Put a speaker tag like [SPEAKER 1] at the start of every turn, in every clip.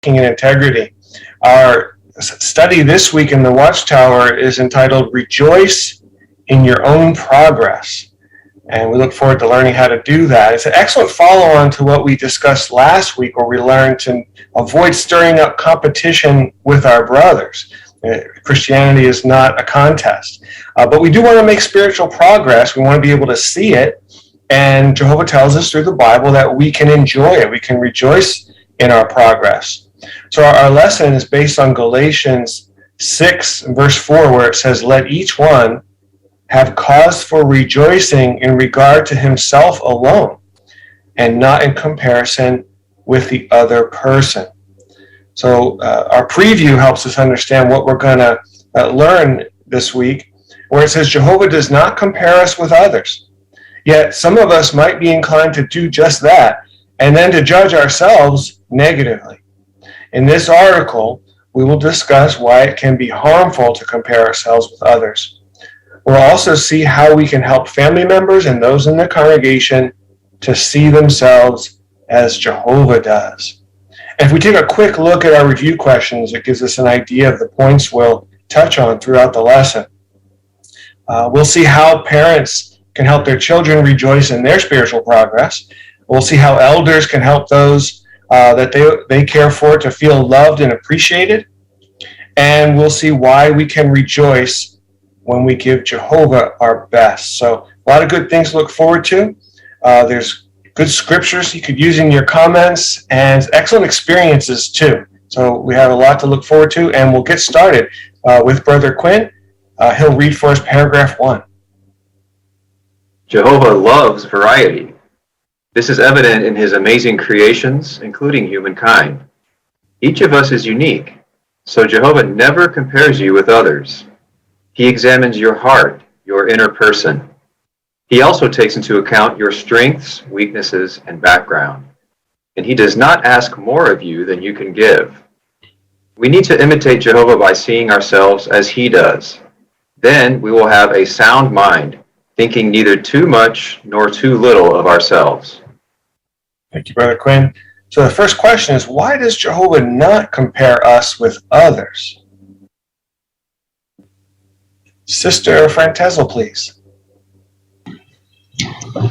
[SPEAKER 1] walking in integrity. Our study this week in the Watchtower is entitled Rejoice in Your Own Progress. And we look forward to learning how to do that. It's an excellent follow-on to what we discussed last week, where we learned to avoid stirring up competition with our brothers. Christianity is not a contest. But we do want to make spiritual progress. We want to be able to see it. And Jehovah tells us through the Bible that we can enjoy it. We can rejoice in our progress. So our lesson is based on Galatians 6, verse 4, where it says, "Let each one have cause for rejoicing in regard to himself alone, and not in comparison with the other person." So our preview helps us understand what we're going to learn this week, where it says Jehovah does not compare us with others. Yet some of us might be inclined to do just that, and then to judge ourselves negatively. In this article, we will discuss why it can be harmful to compare ourselves with others. We'll also see how we can help family members and those in the congregation to see themselves as Jehovah does. And if we take a quick look at our review questions, it gives us an idea of the points we'll touch on throughout the lesson. We'll see how parents can help their children rejoice in their spiritual progress. We'll see how elders can help those that they care for to feel loved and appreciated. And we'll see why we can rejoice when we give Jehovah our best. So a lot of good things to look forward to. There's good scriptures you could use in your comments, and excellent experiences too. So we have a lot to look forward to, and we'll get started with Brother Quinn. He'll read for us paragraph 1.
[SPEAKER 2] Jehovah loves variety. This is evident in his amazing creations, including humankind. Each of us is unique, so Jehovah never compares you with others. He examines your heart, your inner person. He also takes into account your strengths, weaknesses, and background. And he does not ask more of you than you can give. We need to imitate Jehovah by seeing ourselves as he does. Then we will have a sound mind, thinking neither too much nor too little of ourselves.
[SPEAKER 1] Thank you, Brother Quinn. So the first question is, why does Jehovah not compare us with others? Sister Frantezel, please.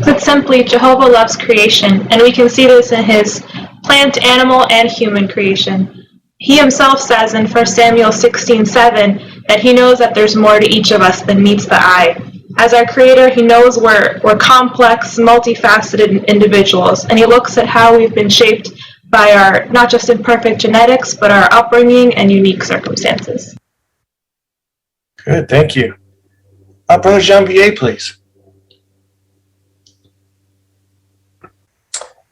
[SPEAKER 3] Put simply, Jehovah loves creation, and we can see this in his plant, animal, and human creation. He himself says in 1 Samuel 16:7 that he knows that there's more to each of us than meets the eye. As our creator, he knows we're complex, multifaceted individuals, and he looks at how we've been shaped by our not just imperfect genetics, but our upbringing and unique circumstances.
[SPEAKER 1] Good, thank you. Brother Janvier, please.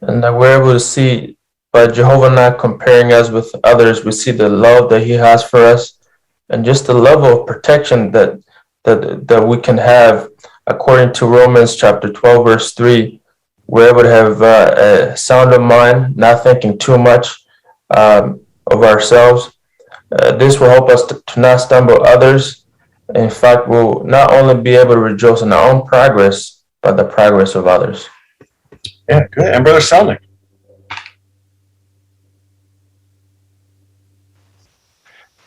[SPEAKER 4] And we're able to see by Jehovah not comparing us with others, we see the love that he has for us, and just the level of protection that we can have. According to Romans chapter 12, verse 3, we're able to have a sound of mind, not thinking too much of ourselves. This will help us to not stumble others. In fact, we'll not only be able to rejoice in our own progress, but the progress of others.
[SPEAKER 1] Yeah, good. And Brother Selnick.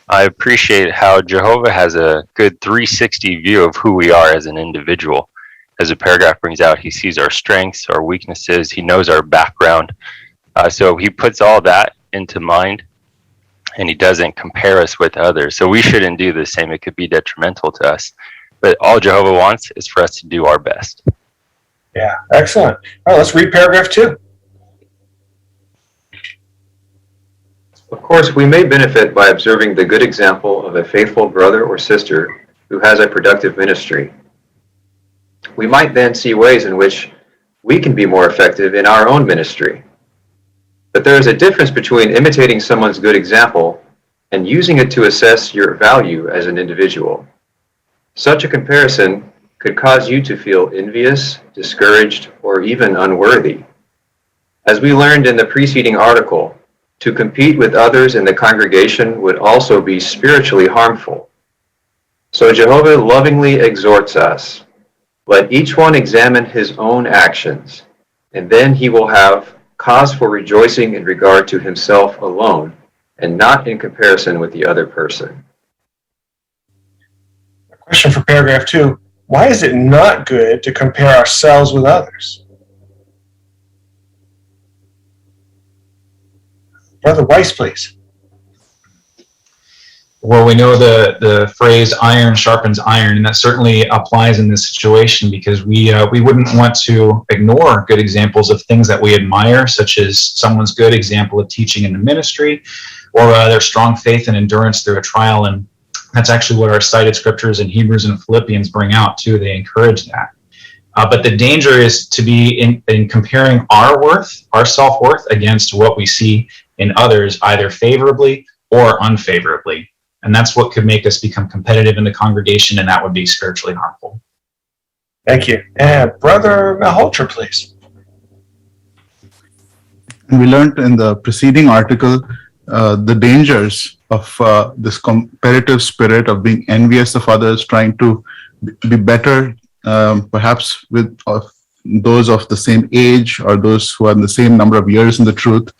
[SPEAKER 5] I appreciate how Jehovah has a good 360 view of who we are as an individual. As the paragraph brings out, he sees our strengths, our weaknesses, he knows our background. So he puts all that into mind, and he doesn't compare us with others. So we shouldn't do the same. It could be detrimental to us. But all Jehovah wants is for us to do our best.
[SPEAKER 1] Yeah, excellent. All right, let's read paragraph 2.
[SPEAKER 2] Of course, we may benefit by observing the good example of a faithful brother or sister who has a productive ministry. We might then see ways in which we can be more effective in our own ministry. But there is a difference between imitating someone's good example and using it to assess your value as an individual. Such a comparison could cause you to feel envious, discouraged, or even unworthy. As we learned in the preceding article, to compete with others in the congregation would also be spiritually harmful. So Jehovah lovingly exhorts us, let each one examine his own actions, and then he will have cause for rejoicing in regard to himself alone, and not in comparison with the other person.
[SPEAKER 1] A question for paragraph 2. Why is it not good to compare ourselves with others? Brother Weiss, please.
[SPEAKER 6] Well, we know the phrase "iron sharpens iron," and that certainly applies in this situation, because we wouldn't want to ignore good examples of things that we admire, such as someone's good example of teaching in the ministry, or their strong faith and endurance through a trial. And that's actually what our cited scriptures in Hebrews and Philippians bring out too. They encourage that. But the danger is to be in comparing our worth, our self-worth, against what we see in others, either favorably or unfavorably. And that's what could make us become competitive in the congregation, and that would be spiritually harmful.
[SPEAKER 1] Thank you. And Brother Malholtra, please.
[SPEAKER 7] We learned in the preceding article the dangers of this competitive spirit of being envious of others, trying to be better, perhaps with those of the same age or those who are in the same number of years in the truth.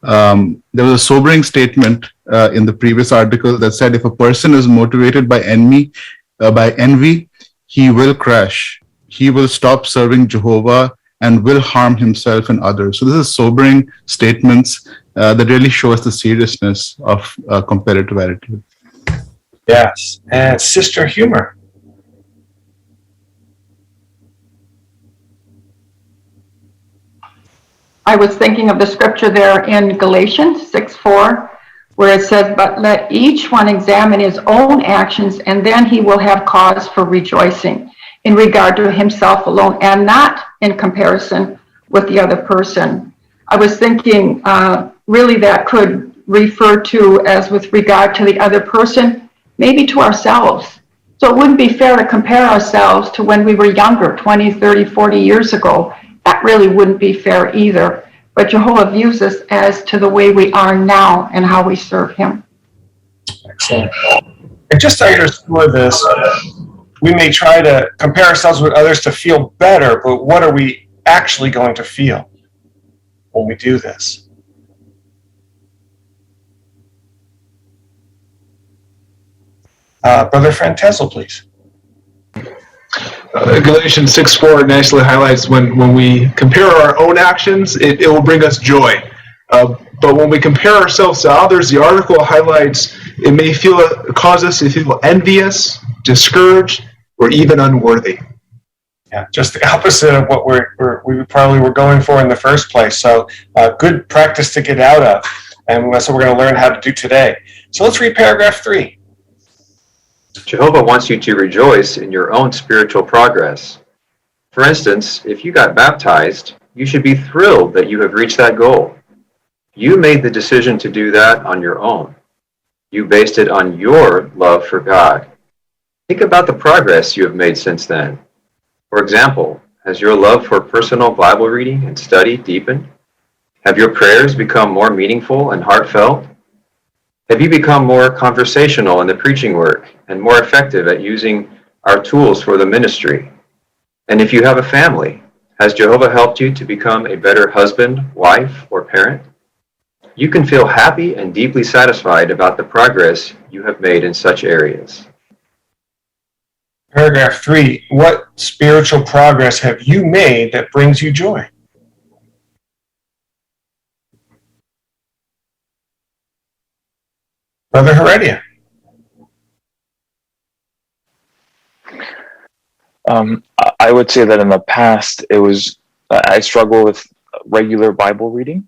[SPEAKER 7] There was a sobering statement in the previous article that said if a person is motivated by envy, he will crash. He will stop serving Jehovah and will harm himself and others. So this is sobering statements that really show us the seriousness of competitive attitude.
[SPEAKER 1] Yes. And Sister Humor.
[SPEAKER 8] I was thinking of the scripture there in Galatians 6:4, where it says, "But let each one examine his own actions, and then he will have cause for rejoicing in regard to himself alone, and not in comparison with the other person." I was thinking really that could refer to, as with regard to the other person, maybe to ourselves. So it wouldn't be fair to compare ourselves to when we were younger, 20, 30, 40 years ago. That really wouldn't be fair either. But Jehovah views us as to the way we are now and how we serve him.
[SPEAKER 1] Excellent. And just to underscore this, we may try to compare ourselves with others to feel better, but what are we actually going to feel when we do this? Brother Frantesel, please.
[SPEAKER 9] Galatians 6:4 nicely highlights when we compare our own actions, it will bring us joy. But when we compare ourselves to others, the article highlights it may cause us to feel envious, discouraged, or even unworthy.
[SPEAKER 1] Yeah, just the opposite of what we probably were going for in the first place. So good practice to get out of. And that's what we're going to learn how to do today. So let's read paragraph 3.
[SPEAKER 2] Jehovah wants you to rejoice in your own spiritual progress. For instance, if you got baptized, you should be thrilled that you have reached that goal. You made the decision to do that on your own. You based it on your love for God. Think about the progress you have made since then. For example, has your love for personal Bible reading and study deepened? Have your prayers become more meaningful and heartfelt? Have you become more conversational in the preaching work and more effective at using our tools for the ministry? And if you have a family, has Jehovah helped you to become a better husband, wife, or parent? You can feel happy and deeply satisfied about the progress you have made in such areas.
[SPEAKER 1] Paragraph 3, what spiritual progress have you made that brings you joy? Brother Heredia.
[SPEAKER 10] I would say that in the past, I struggle with regular Bible reading,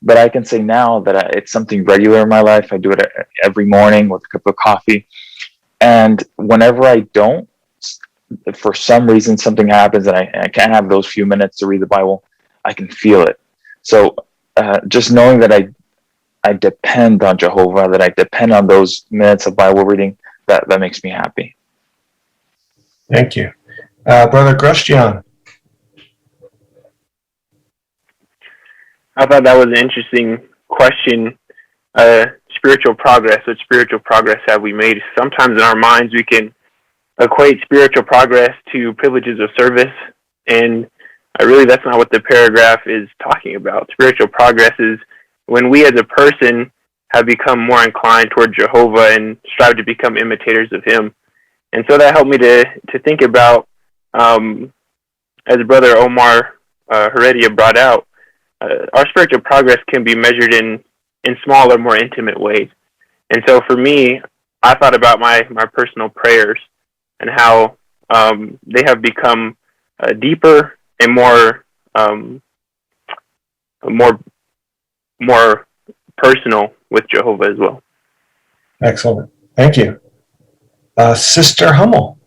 [SPEAKER 10] but I can say now that it's something regular in my life. I do it every morning with a cup of coffee. And whenever I don't, for some reason, something happens and I can't have those few minutes to read the Bible, I can feel it. So just knowing that I depend on Jehovah, that I depend on those minutes of Bible reading, that makes me happy.
[SPEAKER 1] Thank you. Brother Grustion.
[SPEAKER 11] I thought that was an interesting question. Spiritual progress. What spiritual progress have we made? Sometimes in our minds we can equate spiritual progress to privileges of service, and really that's not what the paragraph is talking about. Spiritual progress is when we as a person have become more inclined toward Jehovah and strive to become imitators of him. And so that helped me to think about, as Brother Omar Heredia brought out, our spiritual progress can be measured in smaller, more intimate ways. And so for me, I thought about my personal prayers and how they have become deeper and more personal with Jehovah as well.
[SPEAKER 1] Excellent. Thank you. Sister Hummel.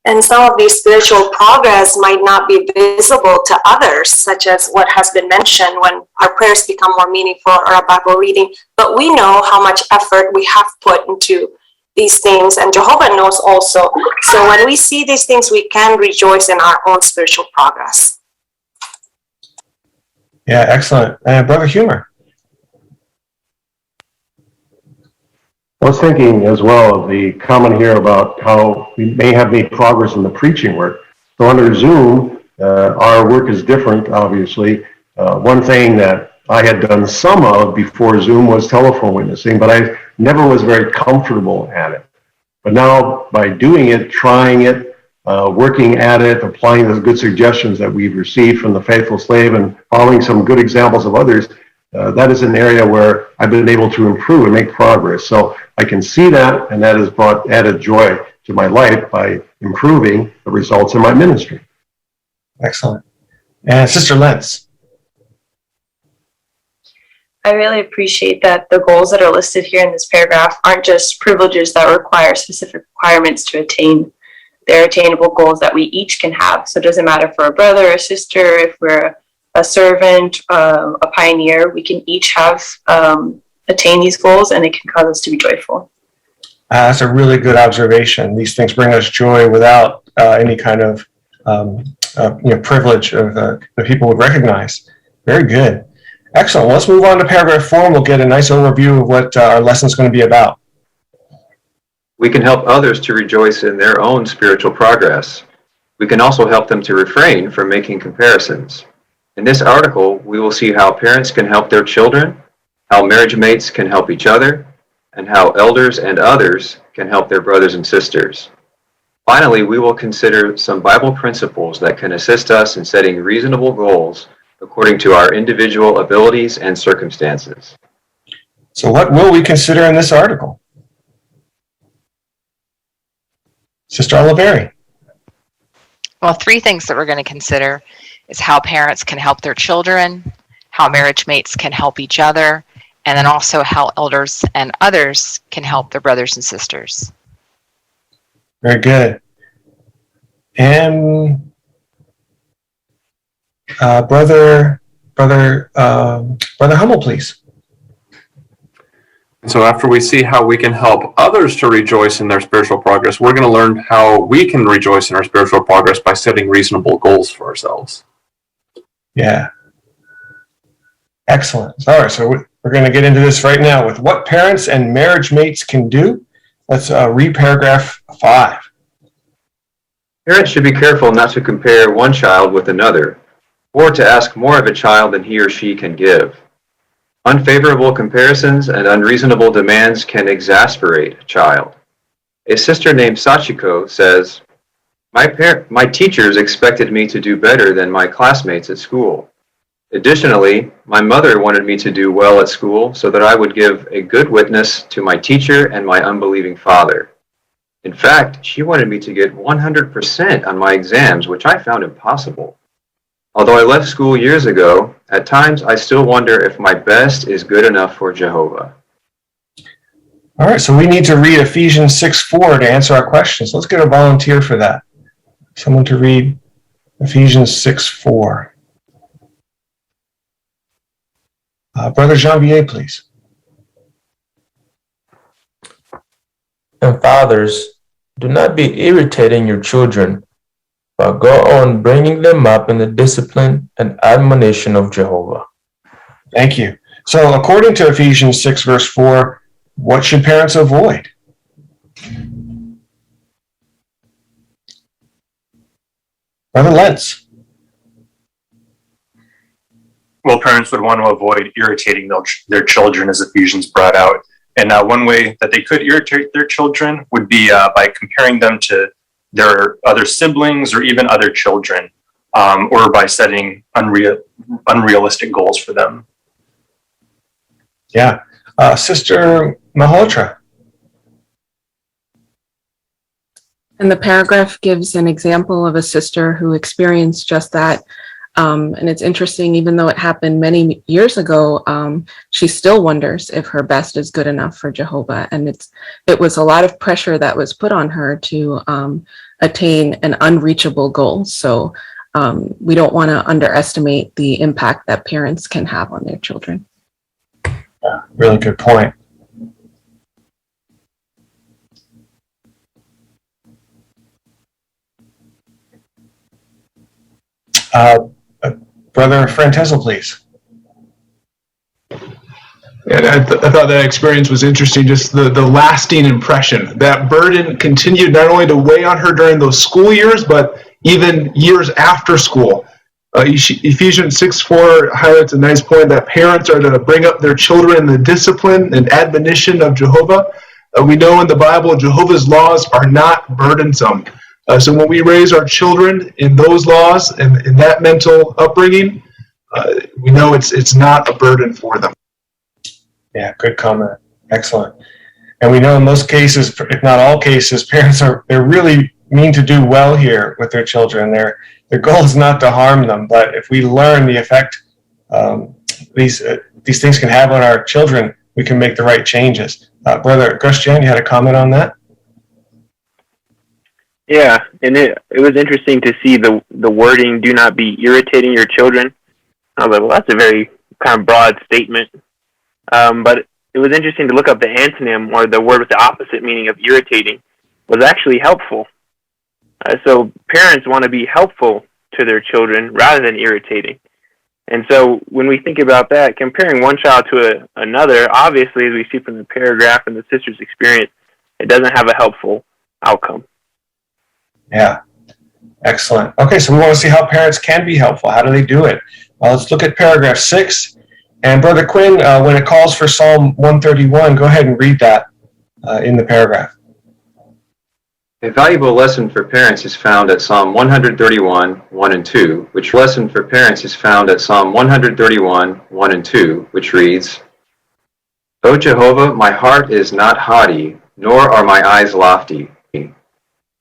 [SPEAKER 12] And some of these spiritual progress might not be visible to others, such as what has been mentioned when our prayers become more meaningful or our Bible reading. But we know how much effort we have put into these things, and Jehovah knows also. So when we see these things, we can rejoice in our own spiritual progress.
[SPEAKER 1] Yeah, excellent. Brother Humor.
[SPEAKER 13] I was thinking as well of the comment here about how we may have made progress in the preaching work. So under Zoom, our work is different, obviously. One thing that I had done some of before Zoom was telephone witnessing, but I never was very comfortable at it. But now by doing it, trying it, working at it, applying the good suggestions that we've received from the faithful slave and following some good examples of others, that is an area where I've been able to improve and make progress. So I can see that, and that has brought added joy to my life by improving the results in my ministry.
[SPEAKER 1] Excellent. And Sister Lentz.
[SPEAKER 14] I really appreciate that the goals that are listed here in this paragraph aren't just privileges that require specific requirements to attain. They're attainable goals that we each can have. So it doesn't matter if we're a brother or a sister, if we're a servant, a pioneer, we can each have attain these goals, and it can cause us to be joyful.
[SPEAKER 1] That's a really good observation. These things bring us joy without any kind of privilege of that people would recognize. Very good. Excellent. Well, let's move on to paragraph 4, and we'll get a nice overview of what our lesson is going to be about.
[SPEAKER 2] We can help others to rejoice in their own spiritual progress. We can also help them to refrain from making comparisons. In this article, we will see how parents can help their children, how marriage mates can help each other, and how elders and others can help their brothers and sisters. Finally, we will consider some Bible principles that can assist us in setting reasonable goals according to our individual abilities and circumstances.
[SPEAKER 1] So what will we consider in this article? Sister Oliveri.
[SPEAKER 15] Well, 3 things that we're going to consider is how parents can help their children, how marriage mates can help each other, and then also how elders and others can help their brothers and sisters.
[SPEAKER 1] Very good. And Brother Hummel, please.
[SPEAKER 16] And so after we see how we can help others to rejoice in their spiritual progress, we're going to learn how we can rejoice in our spiritual progress by setting reasonable goals for ourselves.
[SPEAKER 1] Yeah. Excellent. All right, so we're going to get into this right now with what parents and marriage mates can do. Let's read paragraph 5.
[SPEAKER 2] Parents should be careful not to compare one child with another, or to ask more of a child than he or she can give. Unfavorable comparisons and unreasonable demands can exasperate a child. A sister named Sachiko says, My teachers expected me to do better than my classmates at school. Additionally, my mother wanted me to do well at school so that I would give a good witness to my teacher and my unbelieving father. In fact, she wanted me to get 100% on my exams, which I found impossible. Although I left school years ago, at times I still wonder if my best is good enough for Jehovah.
[SPEAKER 1] All right, so we need to read Ephesians 6:4 to answer our questions. Let's get a volunteer for that. Someone to read Ephesians 6:4. Brother Janvier, please.
[SPEAKER 4] And fathers, do not be irritating your children, but go on bringing them up in the discipline and admonition of Jehovah.
[SPEAKER 1] Thank you. So according to Ephesians 6, verse 4, what should parents avoid? Brother Lentz.
[SPEAKER 17] well, parents would want to avoid irritating their children, as Ephesians brought out. And one way that they could irritate their children would be by comparing them to their other siblings or even other children, or by setting unrealistic goals for them.
[SPEAKER 1] Yeah. Sister Malhotra.
[SPEAKER 18] And the paragraph gives an example of a sister who experienced just that. And it's interesting, even though it happened many years ago, she still wonders if her best is good enough for Jehovah. And it was a lot of pressure that was put on her to attain an unreachable goal. So we don't want to underestimate the impact that parents can have on their children.
[SPEAKER 1] Yeah, really good point. Brother Frantesel, please.
[SPEAKER 9] And I thought that experience was interesting, just the lasting impression. That burden continued not only to weigh on her during those school years, but even years after school. Ephesians 6:4 highlights a nice point that parents are to bring up their children in the discipline and admonition of Jehovah. We know in the Bible, Jehovah's laws are not burdensome. So when we raise our children in those laws and in that mental upbringing, we know it's not a burden for them.
[SPEAKER 1] Yeah, good comment. Excellent. And we know in most cases, if not all cases, parents they're really mean to do well here with their children. Their goal is not to harm them, but if we learn the effect these things can have on our children, we can make the right changes. Brother Gustian, you had a comment on that?
[SPEAKER 11] Yeah, and it was interesting to see the wording, do not be irritating your children. I was like, well, that's a very kind of broad statement. But it was interesting to look up the antonym, or the word with the opposite meaning of irritating, was actually helpful. So parents want to be helpful to their children rather than irritating. And so when we think about that, comparing one child to another, obviously, as we see from the paragraph and the sister's experience, it doesn't have a helpful outcome.
[SPEAKER 1] Yeah, excellent. Okay, so we want to see how parents can be helpful. How do they do it? Well, let's look at paragraph 6. And Brother Quinn, when it calls for Psalm 131, go ahead and read that in the paragraph.
[SPEAKER 2] A valuable lesson for parents is found at Psalm 131, 1 and 2, which lesson for parents is found at Psalm 131, 1 and 2, which reads, O Jehovah, my heart is not haughty, nor are my eyes lofty.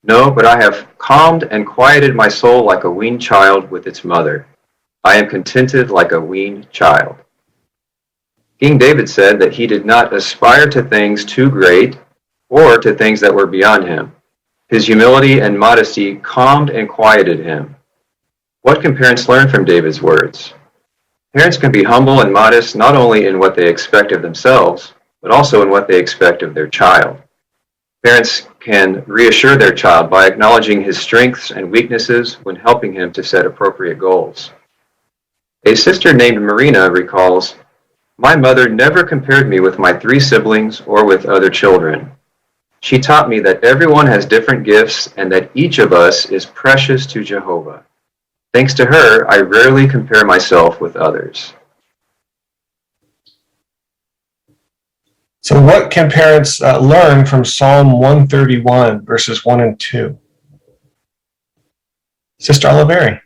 [SPEAKER 2] No, but I have calmed and quieted my soul like a weaned child with its mother. I am contented like a weaned child. King David said that he did not aspire to things too great or to things that were beyond him. His humility and modesty calmed and quieted him. What can parents learn from David's words? Parents can be humble and modest not only in what they expect of themselves, but also in what they expect of their child. Parents can reassure their child by acknowledging his strengths and weaknesses when helping him to set appropriate goals. A sister named Marina recalls, my mother never compared me with my 3 siblings or with other children. She taught me that everyone has different gifts and that each of us is precious to Jehovah. Thanks to her, I rarely compare myself with others.
[SPEAKER 1] So what can parents learn from Psalm 131, verses 1 and 2? Sister Oliveri.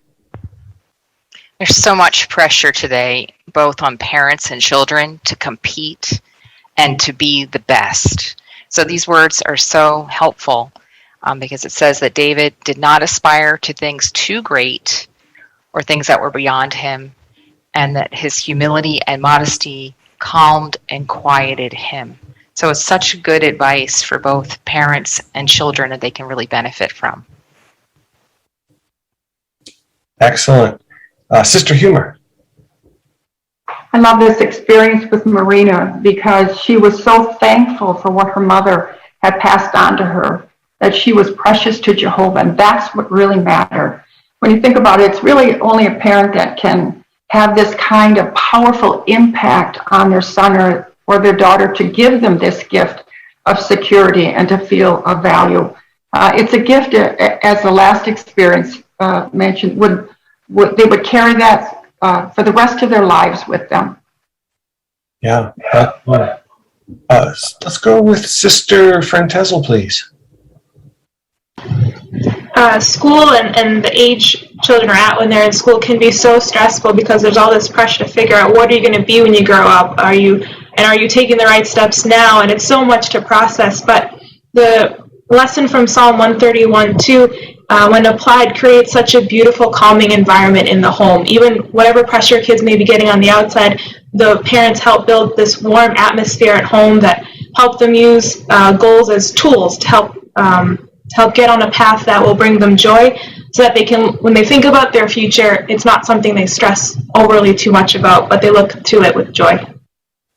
[SPEAKER 15] There's so much pressure today, both on parents and children, to compete and to be the best. So these words are so helpful because it says that David did not aspire to things too great or things that were beyond him, and that his humility and modesty calmed and quieted him. So it's such good advice for both parents and children that they can really benefit from.
[SPEAKER 1] Excellent. Sister Humor.
[SPEAKER 8] I love this experience with Marina because she was so thankful for what her mother had passed on to her, that she was precious to Jehovah, and that's what really mattered. When you think about it, it's really only a parent that can have this kind of powerful impact on their son or their daughter to give them this gift of security and to feel of value. It's a gift, as the last experience mentioned, they would carry that for the rest of their lives with them.
[SPEAKER 1] Yeah. Let's go with Sister Frantesel, please.
[SPEAKER 3] School and the age children are at when they're in school can be so stressful because there's all this pressure to figure out what are you going to be when you grow up. Are you taking the right steps now? And it's so much to process. But the lesson from Psalm 131:2, when applied, creates such a beautiful, calming environment in the home. Even whatever pressure kids may be getting on the outside, the parents help build this warm atmosphere at home that help them use goals as tools to help get on a path that will bring them joy, so that they can, when they think about their future, it's not something they stress overly too much about, but they look to it with joy.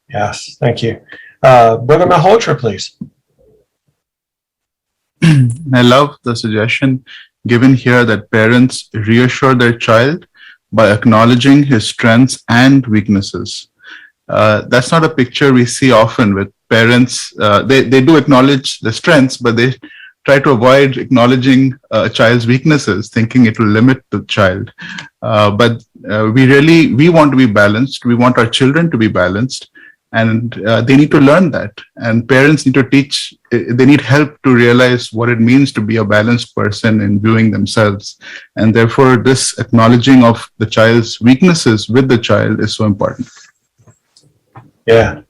[SPEAKER 1] Yes, thank you. Brother Malhotra, please.
[SPEAKER 7] I love the suggestion given here that parents reassure their child by acknowledging his strengths and weaknesses. That's not a picture we see often with parents. They do acknowledge the strengths, but they try to avoid acknowledging a child's weaknesses, thinking it will limit the child. But we want to be balanced. We want our children to be balanced, and they need to learn that. And parents need to teach, they need help to realize what it means to be a balanced person in viewing themselves. And therefore, this acknowledging of the child's weaknesses with the child is so important.
[SPEAKER 1] Yeah,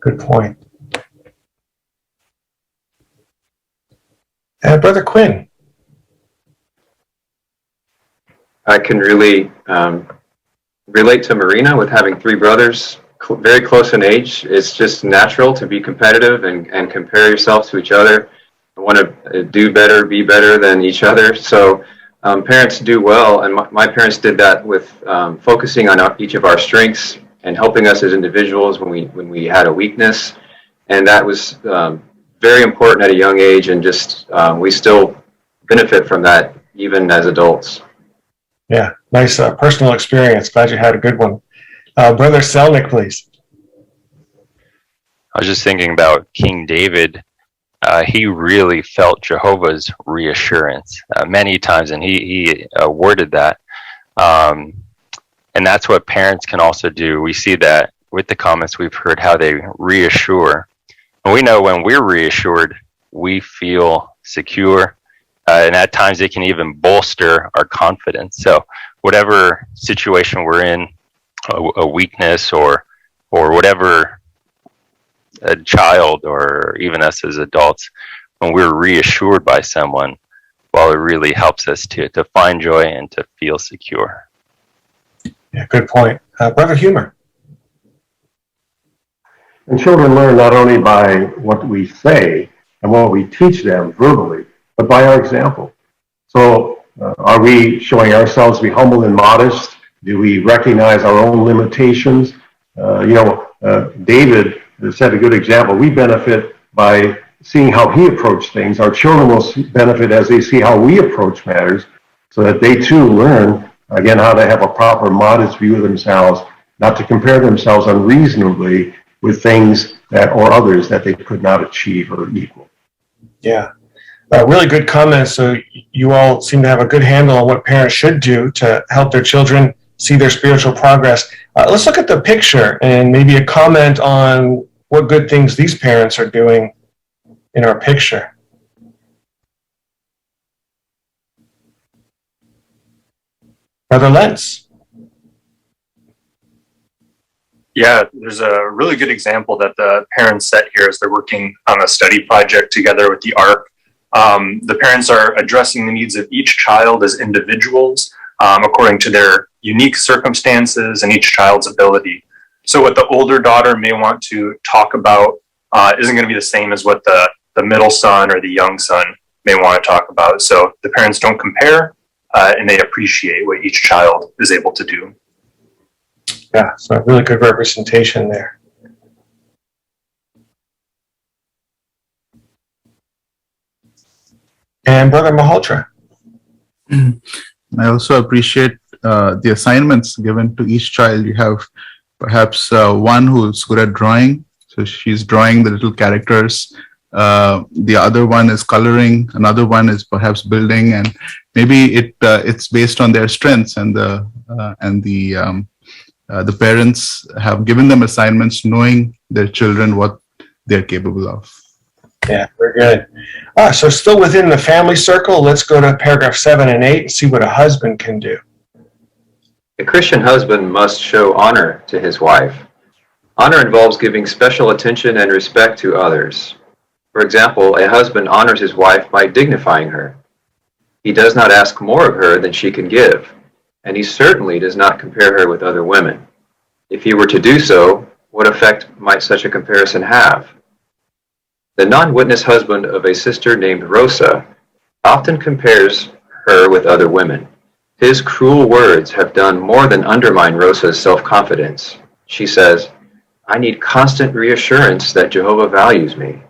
[SPEAKER 1] good point. Brother Quinn.
[SPEAKER 2] I can really relate to Marina with having three brothers very close in age. It's just natural to be competitive and compare yourself to each other. I want to do better, be better than each other. So parents do well, and my parents did that with focusing on each of our strengths and helping us as individuals when we had a weakness. And that was very important at a young age, and just we still benefit from that even as adults.
[SPEAKER 1] Yeah, nice personal experience. Glad you had a good one. Brother Selnick, please.
[SPEAKER 5] I was just thinking about King David. He really felt Jehovah's reassurance many times, and he worded that. And that's what parents can also do. We see that with the comments we've heard, how they reassure. And we know when we're reassured, we feel secure. And at times they can even bolster our confidence. So whatever situation we're in, a weakness or whatever, a child or even us as adults, when we're reassured by someone, well, it really helps us to find joy and to feel secure.
[SPEAKER 1] Yeah, good point. Brother Humer.
[SPEAKER 13] And children learn not only by what we say and what we teach them verbally, but by our example. So are we showing ourselves to be humble and modest? Do we recognize our own limitations? David set a good example. We benefit by seeing how he approached things. Our children will benefit as they see how we approach matters, so that they too learn, again, how to have a proper, modest view of themselves, not to compare themselves unreasonably with things or others that they could not achieve or equal.
[SPEAKER 1] Yeah, really good comments. So you all seem to have a good handle on what parents should do to help their children see their spiritual progress. Let's look at the picture and maybe a comment on what good things these parents are doing in our picture. Brother Lentz.
[SPEAKER 17] Yeah, there's a really good example that the parents set here as they're working on a study project together with the ARC. The parents are addressing the needs of each child as individuals according to their unique circumstances and each child's ability. So what the older daughter may want to talk about isn't going to be the same as what the middle son or the young son may want to talk about. So the parents don't compare and they appreciate what each child is able to do.
[SPEAKER 1] Yeah, so a really good representation there. And Brother Malhotra.
[SPEAKER 7] I also appreciate the assignments given to each child. You have perhaps one who's good at drawing, so she's drawing the little characters. The other one is coloring. Another one is perhaps building, and maybe it's based on their strengths and the the parents have given them assignments knowing their children what they're capable of.
[SPEAKER 1] Yeah, very good. So still within the family circle, let's go to paragraph 7 and 8 and see what a husband can do.
[SPEAKER 2] A Christian husband must show honor to his wife. Honor involves giving special attention and respect to others. For example, a husband honors his wife by dignifying her. He does not ask more of her than she can give, and he certainly does not compare her with other women. If he were to do so, what effect might such a comparison have? The non-witness husband of a sister named Rosa often compares her with other women. His cruel words have done more than undermine Rosa's self-confidence. She says, "I need constant reassurance that Jehovah values me."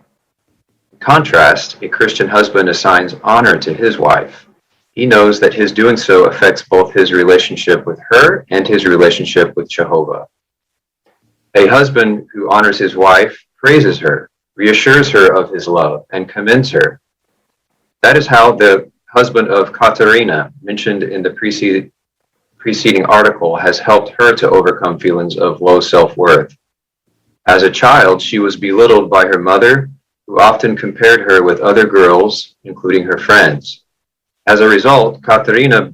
[SPEAKER 2] In contrast, a Christian husband assigns honor to his wife. He knows that his doing so affects both his relationship with her and his relationship with Jehovah. A husband who honors his wife praises her, reassures her of his love, and commends her. That is how the husband of Katerina, mentioned in the preceding article, has helped her to overcome feelings of low self-worth. As a child, she was belittled by her mother, who often compared her with other girls, including her friends. As a result, Katerina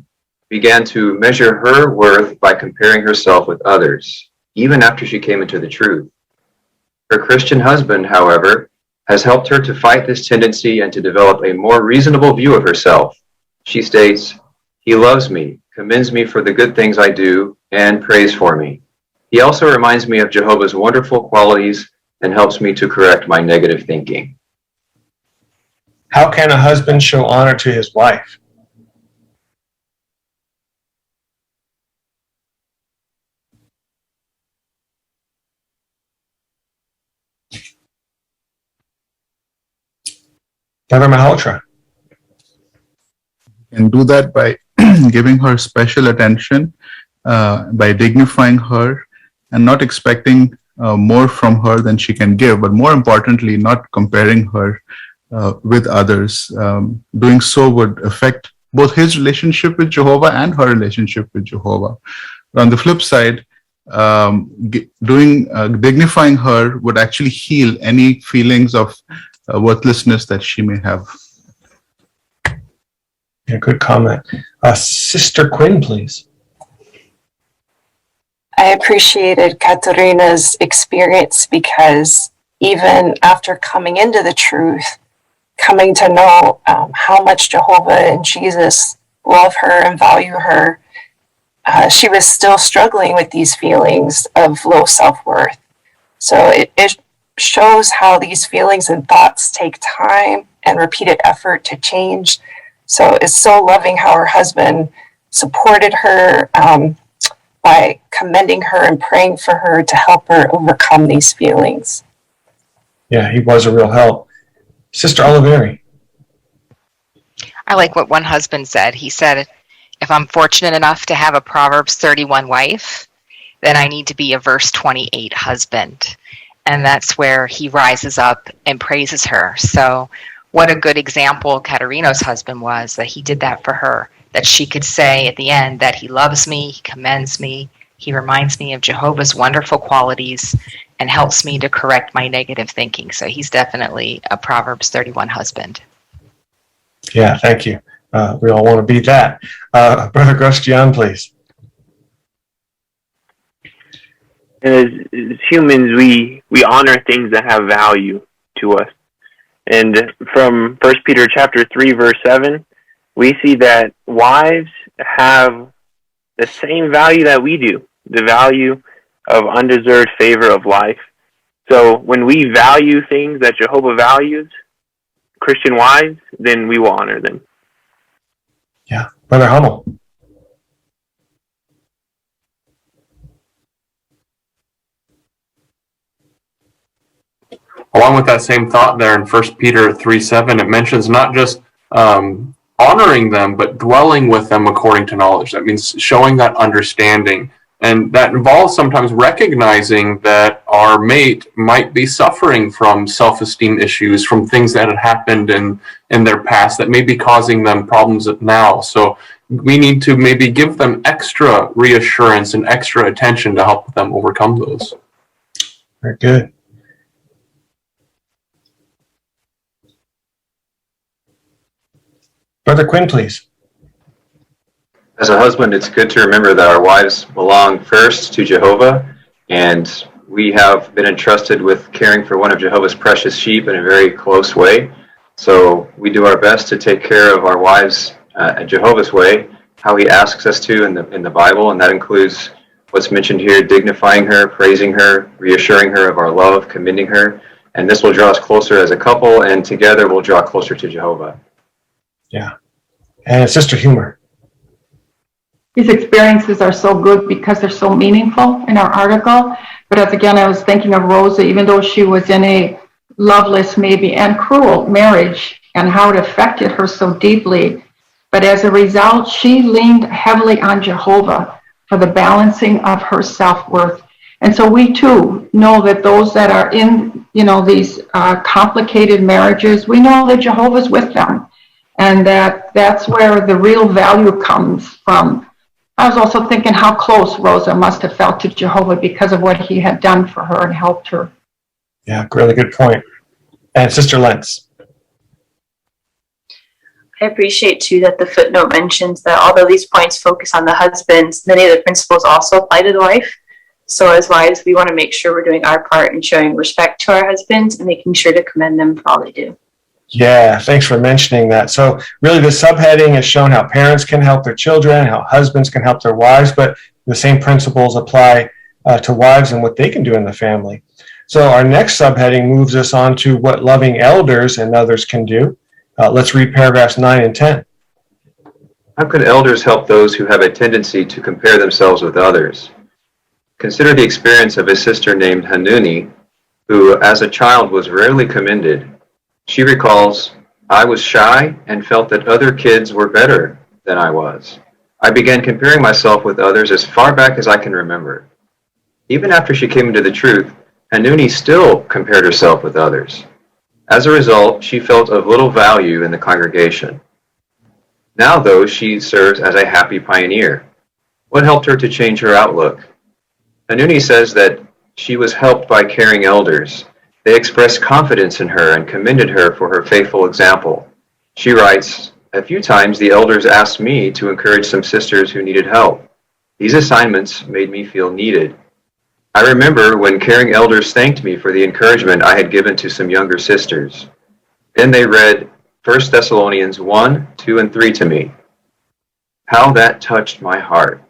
[SPEAKER 2] began to measure her worth by comparing herself with others, even after she came into the truth. Her Christian husband, however, has helped her to fight this tendency and to develop a more reasonable view of herself. She states, "He loves me, commends me for the good things I do, and prays for me. He also reminds me of Jehovah's wonderful qualities and helps me to correct my negative thinking."
[SPEAKER 1] How can a husband show honor to his wife? Brother Malhotra.
[SPEAKER 7] And do that by giving her special attention, by dignifying her and not expecting more from her than she can give, but more importantly, not comparing her with others. Doing so would affect both his relationship with Jehovah and her relationship with Jehovah. But on the flip side, dignifying her would actually heal any feelings of worthlessness that she may have.
[SPEAKER 1] Yeah, good comment. Sister Quinn, please.
[SPEAKER 19] I appreciated Katerina's experience because even after coming into the truth, coming to know how much Jehovah and Jesus love her and value her, she was still struggling with these feelings of low self-worth. So it shows how these feelings and thoughts take time and repeated effort to change. So it's so loving how her husband supported her by commending her and praying for her to help her overcome these feelings.
[SPEAKER 1] Yeah, he was a real help. Sister Oliveri.
[SPEAKER 15] I like what one husband said. He said, if I'm fortunate enough to have a Proverbs 31 wife, then I need to be a verse 28 husband. And that's where he rises up and praises her. So what a good example Katerina's husband was, that he did that for her, that she could say at the end that he loves me, he commends me, he reminds me of Jehovah's wonderful qualities and helps me to correct my negative thinking. So he's definitely a Proverbs 31 husband.
[SPEAKER 1] Yeah, thank you. We all want to be that. Brother Grostian, please.
[SPEAKER 11] And as humans, we honor things that have value to us. And from 1 Peter chapter 3, verse 7, we see that wives have the same value that we do, the value of undeserved favor of life. So when we value things that Jehovah values, Christian wives, then we will honor them.
[SPEAKER 1] Yeah. Brother Hummel.
[SPEAKER 16] Along with that same thought there in 1 Peter 3:7, it mentions not just honoring them, but dwelling with them according to knowledge. That means showing that understanding. And that involves sometimes recognizing that our mate might be suffering from self-esteem issues, from things that had happened in their past that may be causing them problems now. So we need to maybe give them extra reassurance and extra attention to help them overcome those.
[SPEAKER 1] Very good. Brother Quinn, please.
[SPEAKER 2] As a husband, it's good to remember that our wives belong first to Jehovah, and we have been entrusted with caring for one of Jehovah's precious sheep in a very close way. So we do our best to take care of our wives in Jehovah's way, how he asks us to in the Bible, and that includes what's mentioned here: dignifying her, praising her, reassuring her of our love, commending her. And this will draw us closer as a couple, and together we'll draw closer to Jehovah.
[SPEAKER 1] Yeah. And Sister Humor.
[SPEAKER 8] These experiences are so good because they're so meaningful in our article. But as again, I was thinking of Rosa, even though she was in a loveless, maybe, and cruel marriage, and how it affected her so deeply. But as a result, she leaned heavily on Jehovah for the balancing of her self-worth. And so we too know that those that are in, these complicated marriages, we know that Jehovah's with them. And that's where the real value comes from. I was also thinking how close Rosa must have felt to Jehovah because of what he had done for her and helped her.
[SPEAKER 1] Yeah, really good point. And Sister Lentz.
[SPEAKER 14] I appreciate too that the footnote mentions that although these points focus on the husbands, many of the principles also apply to the wife. So as wives, we want to make sure we're doing our part in showing respect to our husbands and making sure to commend them for all they do.
[SPEAKER 1] Yeah, thanks for mentioning that. So really the subheading has shown how parents can help their children, how husbands can help their wives, but the same principles apply to wives and what they can do in the family. So our next subheading moves us on to what loving elders and others can do. Let's read paragraphs 9 and 10.
[SPEAKER 2] How could elders help those who have a tendency to compare themselves with others? Consider the experience of a sister named Hanuni, who as a child was rarely commended. She recalls, "I was shy and felt that other kids were better than I was. I began comparing myself with others as far back as I can remember." Even after she came into the truth, Hanuni still compared herself with others. As a result, she felt of little value in the congregation. Now, though, she serves as a happy pioneer. What helped her to change her outlook? Hanuni says that she was helped by caring elders. They expressed confidence in her and commended her for her faithful example. She writes, "A few times the elders asked me to encourage some sisters who needed help. These assignments made me feel needed. I remember when caring elders thanked me for the encouragement I had given to some younger sisters. Then they read 1 Thessalonians 1, 2, and 3 to me. How that touched my heart.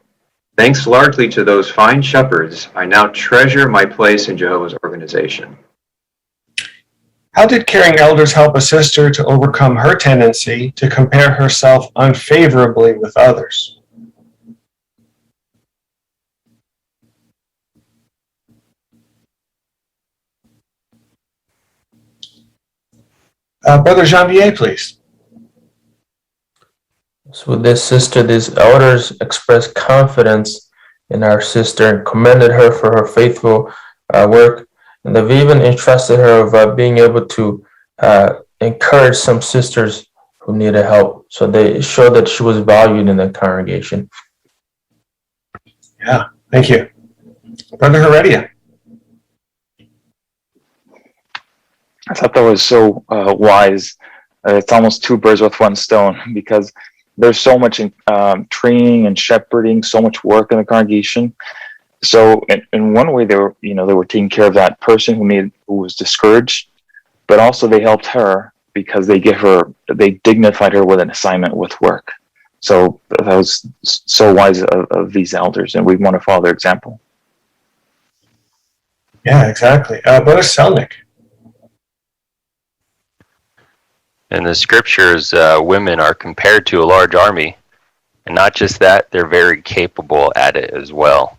[SPEAKER 2] Thanks largely to those fine shepherds, I now treasure my place in Jehovah's organization."
[SPEAKER 1] How did caring elders help a sister to overcome her tendency to compare herself unfavorably with others? Brother Janvier, please.
[SPEAKER 4] So with this sister, these elders expressed confidence in our sister and commended her for her faithful work. And they've even entrusted her of being able to encourage some sisters who needed help. So they showed that she was valued in the congregation.
[SPEAKER 1] Yeah, thank you. Brother Heredia.
[SPEAKER 10] I thought that was so wise. It's almost two birds with one stone, because there's so much training and shepherding, so much work in the congregation. So in one way, they were taking care of that person who was discouraged, but also they helped her because they dignified her with an assignment with work. So that was so wise of these elders, and we want to follow their example.
[SPEAKER 1] Yeah, exactly. Brother Selnick.
[SPEAKER 5] In the scriptures, women are compared to a large army, and not just that, they're very capable at it as well.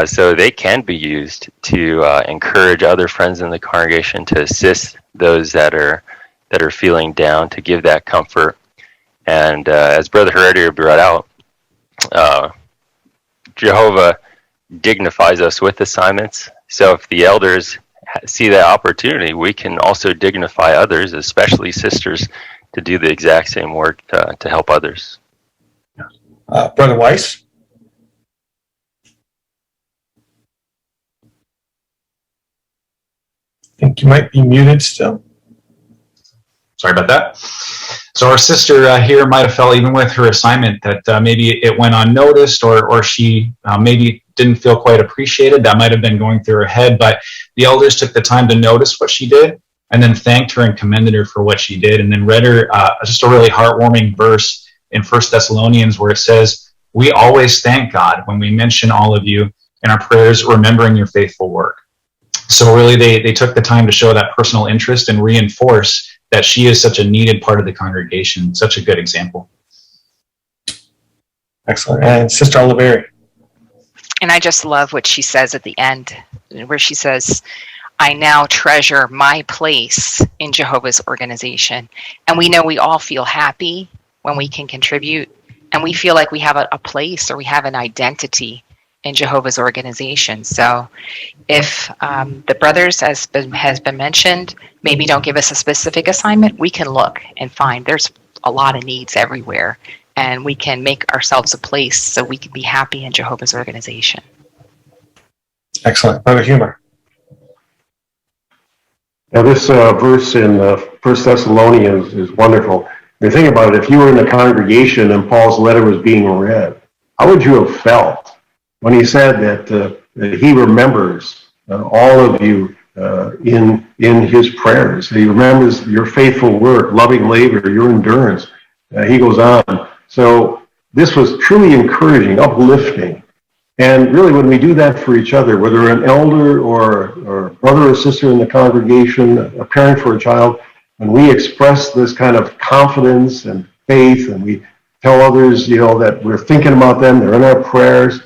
[SPEAKER 5] So they can be used to encourage other friends in the congregation, to assist those that are feeling down, to give that comfort. And as Brother Heredia brought out, Jehovah dignifies us with assignments. So if the elders see that opportunity, we can also dignify others, especially sisters, to do the exact same work to help others.
[SPEAKER 1] Brother Weiss? I think you might be muted still.
[SPEAKER 6] Sorry about that. So our sister here might have felt, even with her assignment, that maybe it went unnoticed, or she maybe didn't feel quite appreciated. That might have been going through her head, but the elders took the time to notice what she did, and then thanked her and commended her for what she did, and then read her just a really heartwarming verse in 1 Thessalonians where it says, "We always thank God when we mention all of you in our prayers, remembering your faithful work." So really they took the time to show that personal interest and reinforce that she is such a needed part of the congregation, such a good example.
[SPEAKER 1] Excellent. And Sister Oliveri.
[SPEAKER 15] And I just love what she says at the end, where she says, "I now treasure my place in Jehovah's organization." And we know we all feel happy when we can contribute, and we feel like we have a place, or we have an identity in Jehovah's organization. So if the brothers, as has been mentioned, maybe don't give us a specific assignment, we can look and find there's a lot of needs everywhere, and we can make ourselves a place so we can be happy in Jehovah's organization.
[SPEAKER 1] Excellent. Brother Humor.
[SPEAKER 13] Now this verse in 1 Thessalonians is wonderful. You think about it, if you were in the congregation and Paul's letter was being read, how would you have felt when he said that he remembers all of you in his prayers? He remembers your faithful work, loving labor, your endurance. He goes on. So this was truly encouraging, uplifting. And really when we do that for each other, whether an elder or brother or sister in the congregation, a parent for a child, when we express this kind of confidence and faith, and we tell others, that we're thinking about them, they're in our prayers,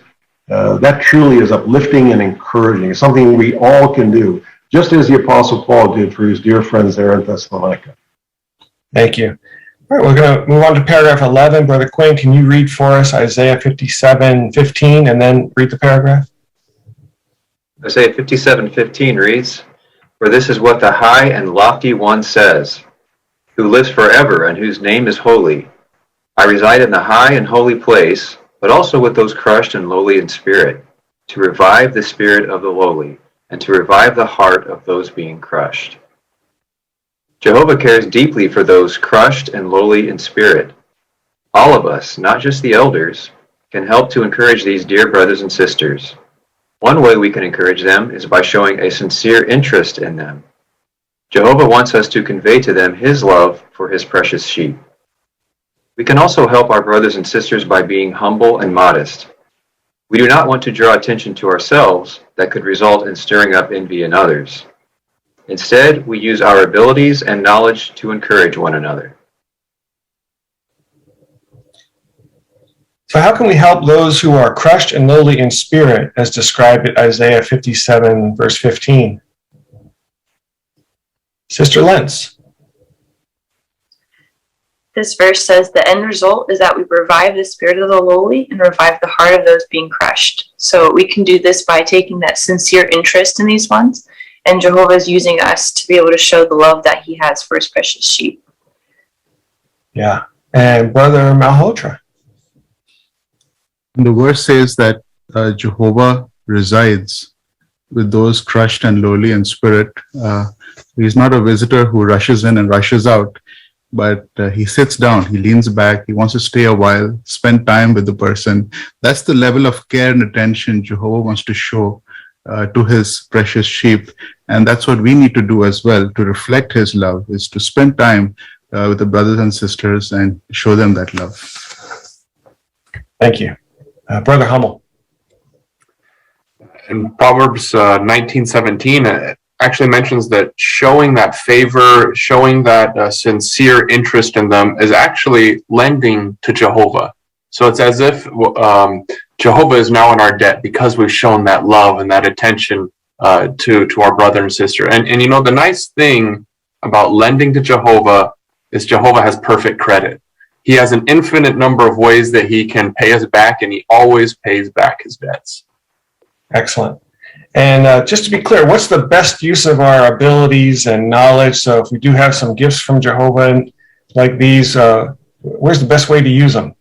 [SPEAKER 13] that truly is uplifting and encouraging. It's something we all can do, just as the Apostle Paul did for his dear friends there in Thessalonica.
[SPEAKER 1] Thank you. All right, we're going to move on to paragraph 11. Brother Quinn, can you read for us Isaiah 57:15 and then read the paragraph?
[SPEAKER 2] Isaiah 57:15 reads, "For this is what the high and lofty one says, who lives forever and whose name is holy. I reside in the high and holy place, but also with those crushed and lowly in spirit, to revive the spirit of the lowly, and to revive the heart of those being crushed." Jehovah cares deeply for those crushed and lowly in spirit. All of us, not just the elders, can help to encourage these dear brothers and sisters. One way we can encourage them is by showing a sincere interest in them. Jehovah wants us to convey to them his love for his precious sheep. We can also help our brothers and sisters by being humble and modest. We do not want to draw attention to ourselves that could result in stirring up envy in others. Instead, we use our abilities and knowledge to encourage one another.
[SPEAKER 1] So how can we help those who are crushed and lowly in spirit, as described in Isaiah 57, verse 15? Sister Lentz.
[SPEAKER 14] This verse says the end result is that we revive the spirit of the lowly and revive the heart of those being crushed. So we can do this by taking that sincere interest in these ones, and Jehovah is using us to be able to show the love that he has for his precious sheep.
[SPEAKER 1] Yeah. And Brother Malhotra.
[SPEAKER 7] The verse says that Jehovah resides with those crushed and lowly in spirit. He's not a visitor who rushes in and rushes out, but he sits down, he leans back, he wants to stay a while, spend time with the person. That's the level of care and attention Jehovah wants to show to his precious sheep. And that's what we need to do as well, to reflect his love, is to spend time with the brothers and sisters and show them that love.
[SPEAKER 1] Thank you. Brother Hummel.
[SPEAKER 16] In Proverbs 19:17, it actually mentions that showing that favor, showing that sincere interest in them is actually lending to Jehovah. So it's as if Jehovah is now in our debt because we've shown that love and that attention to our brother and sister. And the nice thing about lending to Jehovah is Jehovah has perfect credit. He has an infinite number of ways that he can pay us back, and he always pays back his debts.
[SPEAKER 1] Excellent. And just to be clear, what's the best use of our abilities and knowledge? So if we do have some gifts from Jehovah like these, where's the best way to use them?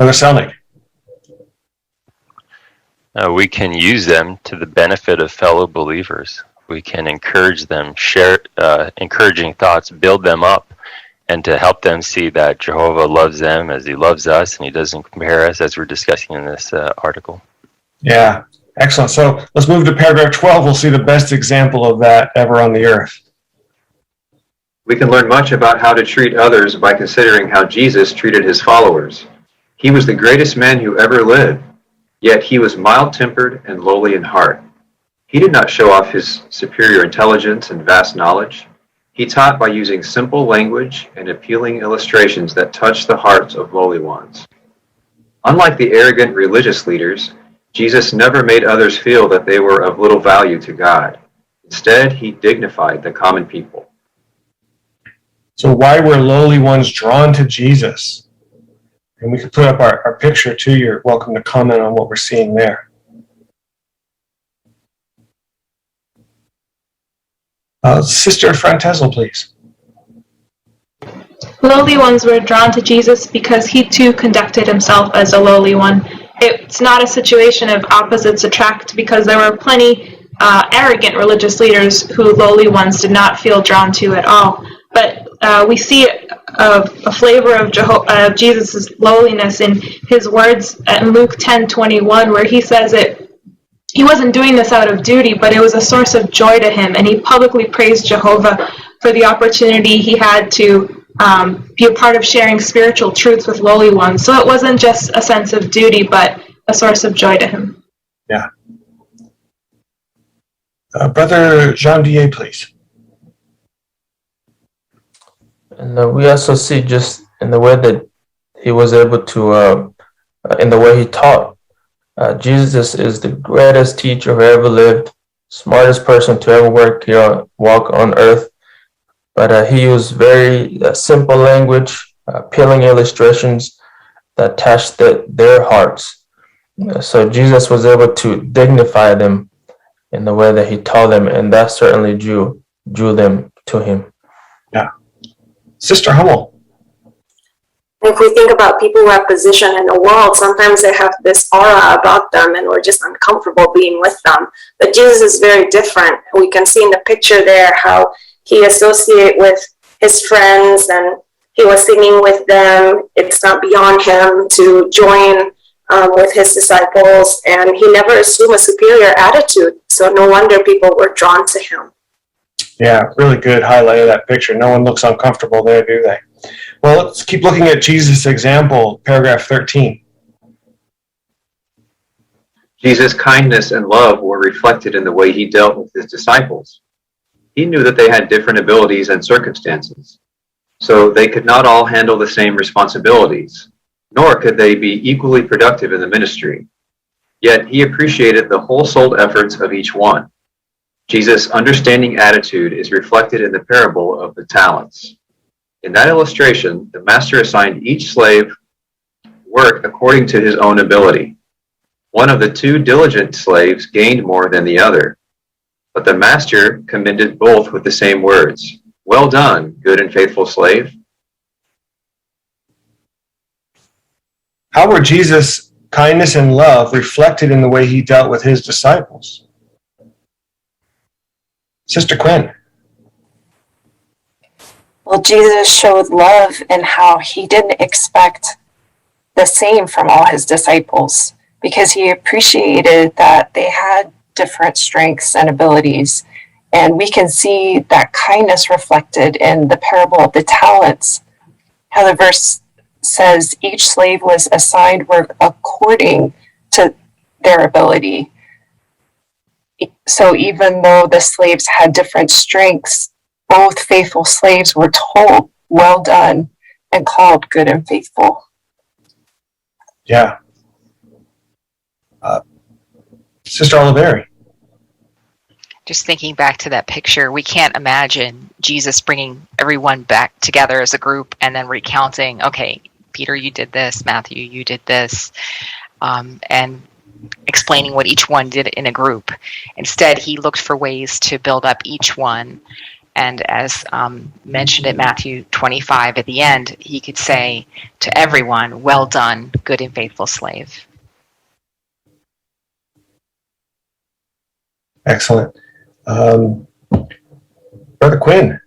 [SPEAKER 1] Brother Selnick.
[SPEAKER 5] We can use them to the benefit of fellow believers. We can encourage them, share encouraging thoughts, build them up, and to help them see that Jehovah loves them as he loves us, and he doesn't compare us, as we're discussing in this article.
[SPEAKER 1] Yeah, excellent. So let's move to paragraph 12. We'll see the best example of that ever on the earth.
[SPEAKER 2] We can learn much about how to treat others by considering how Jesus treated his followers. He was the greatest man who ever lived, yet he was mild-tempered and lowly in heart. He did not show off his superior intelligence and vast knowledge. He taught by using simple language and appealing illustrations that touched the hearts of lowly ones. Unlike the arrogant religious leaders, Jesus never made others feel that they were of little value to God. Instead, he dignified the common people.
[SPEAKER 1] So why were lowly ones drawn to Jesus? And we can put up our picture too. You're welcome to comment on what we're seeing there. Sister Frantesel, please.
[SPEAKER 3] Lowly ones were drawn to Jesus because he too conducted himself as a lowly one. It's not a situation of opposites attract, because there were plenty arrogant religious leaders who lowly ones did not feel drawn to at all. But we see a flavor of Jesus' lowliness in his words in Luke 10:21, where he says he wasn't doing this out of duty, but it was a source of joy to him, and he publicly praised Jehovah for the opportunity he had to be a part of sharing spiritual truths with lowly ones. So it wasn't just a sense of duty, but a source of joy to him.
[SPEAKER 1] Yeah. Brother Jean Dier, please.
[SPEAKER 4] And we also see just in the way that he was able to, in the way he taught, Jesus is the greatest teacher who ever lived, smartest person to ever walk on earth. But he used very simple language, appealing illustrations that touched their hearts. So Jesus was able to dignify them in the way that he taught them, and that certainly drew them to him.
[SPEAKER 1] Yeah. Sister Hummel.
[SPEAKER 12] If we think about people who have position in the world, sometimes they have this aura about them and we're just uncomfortable being with them. But Jesus is very different. We can see in the picture there how he associated with his friends and he was singing with them. It's not beyond him to join with his disciples, and he never assumed a superior attitude. So no wonder people were drawn to him.
[SPEAKER 1] Yeah, really good highlight of that picture. No one looks uncomfortable there, do they? Well, let's keep looking at Jesus' example, paragraph 13.
[SPEAKER 2] Jesus' kindness and love were reflected in the way he dealt with his disciples. He knew that they had different abilities and circumstances, so they could not all handle the same responsibilities, nor could they be equally productive in the ministry. Yet he appreciated the whole-souled efforts of each one. Jesus' understanding attitude is reflected in the parable of the talents. In that illustration, the master assigned each slave work according to his own ability. One of the two diligent slaves gained more than the other, but the master commended both with the same words, "Well done, good and faithful slave."
[SPEAKER 1] How were Jesus' kindness and love reflected in the way he dealt with his disciples? Sister Quinn.
[SPEAKER 19] Well, Jesus showed love in how he didn't expect the same from all his disciples, because he appreciated that they had different strengths and abilities. And we can see that kindness reflected in the parable of the talents, how the verse says each slave was assigned work according to their ability. So even though the slaves had different strengths, both faithful slaves were told, "Well done," and called good and faithful.
[SPEAKER 1] Yeah. Sister Oliveri.
[SPEAKER 15] Just thinking back to that picture, we can't imagine Jesus bringing everyone back together as a group and then recounting, okay, Peter, you did this, Matthew, you did this, and explaining what each one did in a group. Instead, he looked for ways to build up each one And as mentioned in Matthew 25 at the end, he could say to everyone, "Well done, good and faithful slave."
[SPEAKER 1] Excellent. Brother Quinn.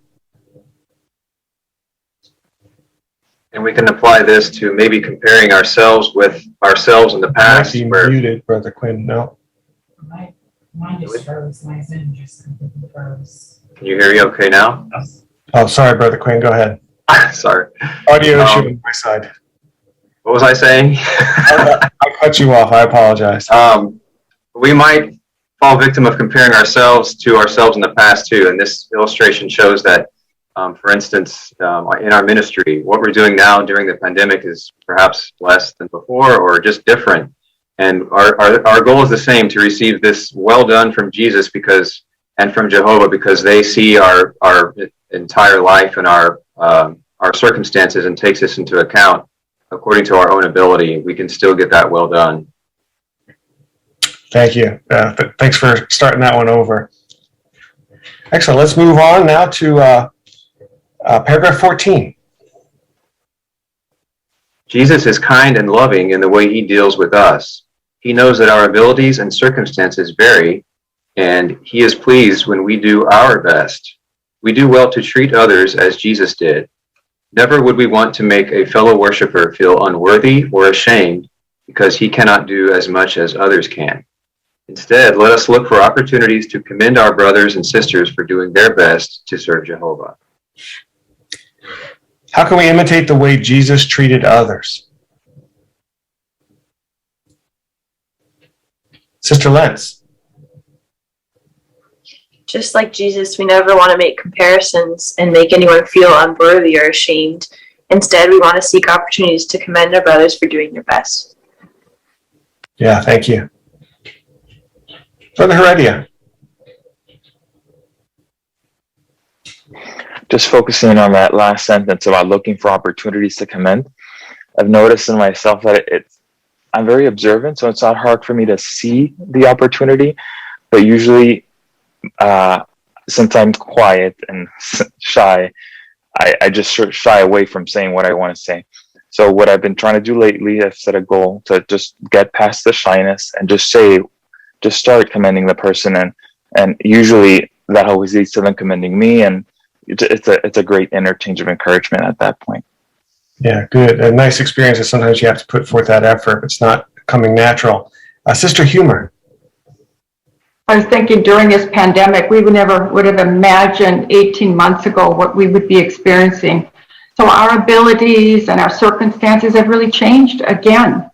[SPEAKER 2] And we can apply this to maybe comparing ourselves with ourselves in the past.
[SPEAKER 1] Might be muted, Brother Quinn. No.
[SPEAKER 20] Mine just froze. My Zoom just completely froze.
[SPEAKER 2] Can you hear me okay now?
[SPEAKER 1] Oh, sorry, Brother Quinn. Go ahead.
[SPEAKER 2] Sorry.
[SPEAKER 1] Audio issue on my side.
[SPEAKER 2] What was I saying?
[SPEAKER 1] I cut you off. I apologize.
[SPEAKER 2] We might fall victim of comparing ourselves to ourselves in the past too. And this illustration shows that, for instance, in our ministry, what we're doing now during the pandemic is perhaps less than before or just different. And our goal is the same, to receive this well done from Jesus and from Jehovah, because they see our entire life and our circumstances and takes this into account. According to our own ability, we can still get that well done.
[SPEAKER 1] Thank you. Thanks for starting that one over. Excellent. Let's move on now to paragraph 14.
[SPEAKER 2] Jesus is kind and loving in the way he deals with us. He knows that our abilities and circumstances vary, and he is pleased when we do our best. We do well to treat others as Jesus did. Never would we want to make a fellow worshiper feel unworthy or ashamed because he cannot do as much as others can. Instead, let us look for opportunities to commend our brothers and sisters for doing their best to serve Jehovah.
[SPEAKER 1] How can we imitate the way Jesus treated others? Sister Lentz.
[SPEAKER 14] Just like Jesus, we never want to make comparisons and make anyone feel unworthy or ashamed. Instead, we want to seek opportunities to commend our brothers for doing their best.
[SPEAKER 1] Yeah, thank you. Brother Heredia.
[SPEAKER 10] Just focusing on that last sentence about looking for opportunities to commend, I've noticed in myself that I'm very observant, so it's not hard for me to see the opportunity, but usually since I'm quiet and shy, I just shy away from saying what I want to say. So what I've been trying to do lately, I've set a goal to just get past the shyness and just start commending the person, and usually that always leads to them commending me, and it's a great interchange of encouragement at that point.
[SPEAKER 1] Yeah, good. A nice experience is sometimes you have to put forth that effort. It's not coming natural. Sister Humor.
[SPEAKER 8] I was thinking during this pandemic, we would have imagined 18 months ago what we would be experiencing. So our abilities and our circumstances have really changed again.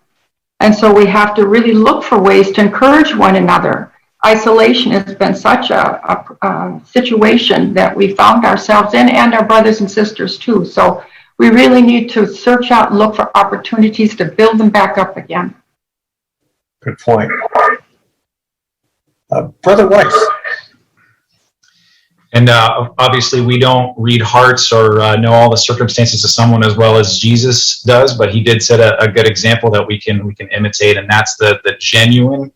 [SPEAKER 8] And so we have to really look for ways to encourage one another. Isolation has been such a situation that we found ourselves in, and our brothers and sisters too. So we really need to search out and look for opportunities to build them back up again.
[SPEAKER 1] Good point. Brother Weiss.
[SPEAKER 6] And obviously, we don't read hearts or know all the circumstances of someone as well as Jesus does, but he did set a good example that we can imitate, and that's the genuine,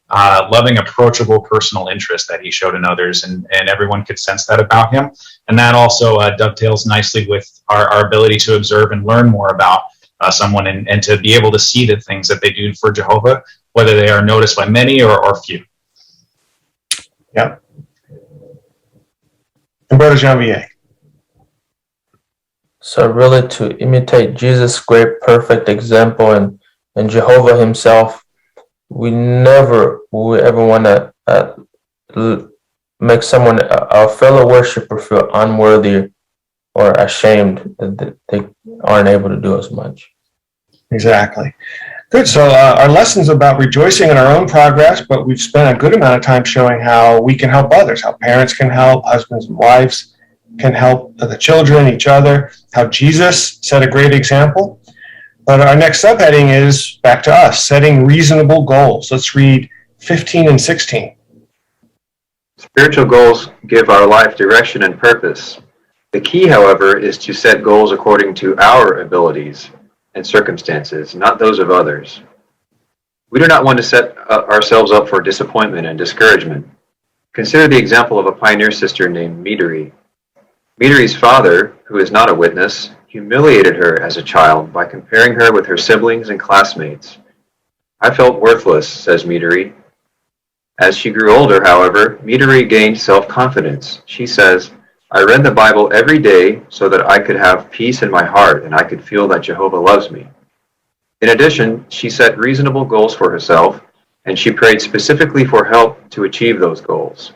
[SPEAKER 6] loving, approachable personal interest that he showed in others, and everyone could sense that about him. And that also dovetails nicely with our ability to observe and learn more about someone, and to be able to see the things that they do for Jehovah, whether they are noticed by many or few.
[SPEAKER 1] Yeah. And Brother Janvier.
[SPEAKER 4] So really to imitate Jesus' great perfect example and Jehovah himself, we never would ever want to make someone, our fellow worshiper, feel unworthy or ashamed that they aren't able to do as much.
[SPEAKER 1] Exactly. Good. So our lesson's about rejoicing in our own progress, but we've spent a good amount of time showing how we can help others, how parents can help, husbands and wives can help the children, each other, how Jesus set a great example. But our next subheading is back to us, setting reasonable goals. Let's read 15 and 16.
[SPEAKER 2] Spiritual goals give our life direction and purpose. The key, however, is to set goals according to our abilities and circumstances, not those of others. We do not want to set ourselves up for disappointment and discouragement. Consider the example of a pioneer sister named Midweek. Midori's father, who is not a witness, humiliated her as a child by comparing her with her siblings and classmates. I felt worthless, says Midori. As she grew older, however, Midori gained self-confidence. She says, I read the Bible every day so that I could have peace in my heart and I could feel that Jehovah loves me. In addition, she set reasonable goals for herself, and she prayed specifically for help to achieve those goals.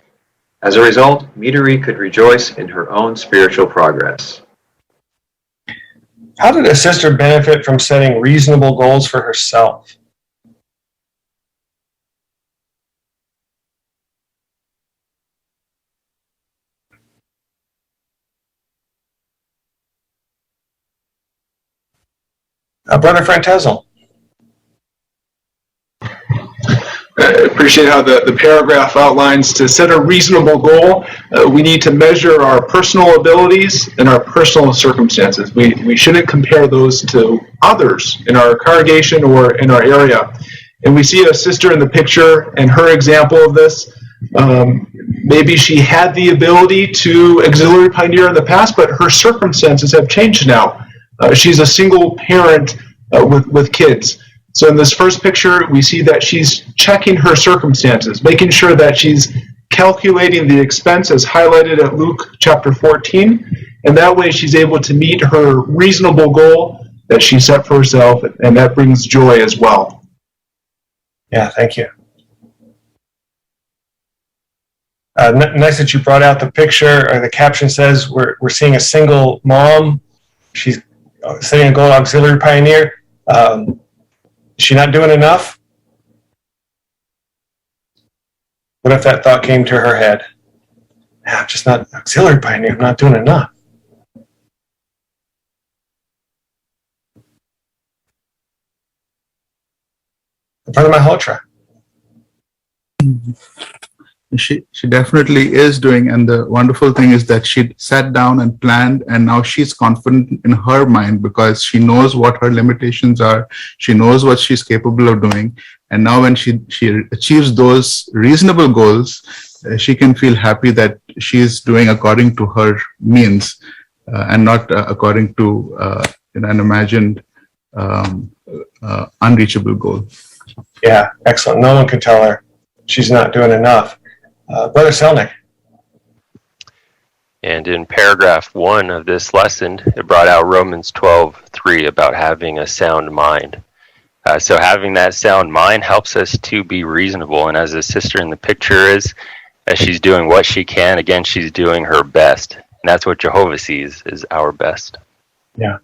[SPEAKER 2] As a result, Midori could rejoice in her own spiritual progress.
[SPEAKER 1] How did a sister benefit from setting reasonable goals for herself? Brother Frantezel.
[SPEAKER 9] I appreciate how the paragraph outlines to set a reasonable goal. We need to measure our personal abilities and our personal circumstances. We shouldn't compare those to others in our congregation or in our area. And we see a sister in the picture and her example of this. Maybe she had the ability to auxiliary pioneer in the past, but her circumstances have changed now. She's a single parent with kids. So in this first picture, we see that she's checking her circumstances, making sure that she's calculating the expense as highlighted at Luke chapter 14. And that way she's able to meet her reasonable goal that she set for herself, and that brings joy as well.
[SPEAKER 1] Yeah, thank you. Nice that you brought out the picture, or the caption says we're seeing a single mom. She's setting a goal, auxiliary pioneer. Is she not doing enough? What if that thought came to her head? I'm just not auxiliary pioneer. I'm not doing enough. Brother Malhotra.
[SPEAKER 7] She definitely is doing, and the wonderful thing is that she sat down and planned, and now she's confident in her mind because she knows what her limitations are. She knows what she's capable of doing, and now when she achieves those reasonable goals, she can feel happy that she's doing according to her means and not according to an imagined unreachable goal.
[SPEAKER 1] Yeah, excellent. No one can tell her she's not doing enough. Brother Selnick.
[SPEAKER 5] And in paragraph 1 of this lesson, it brought out Romans 12:3 about having a sound mind. So having that sound mind helps us to be reasonable. And as the sister in the picture is, as she's doing what she can, again, she's doing her best. And that's what Jehovah sees is our best.
[SPEAKER 1] Yeah.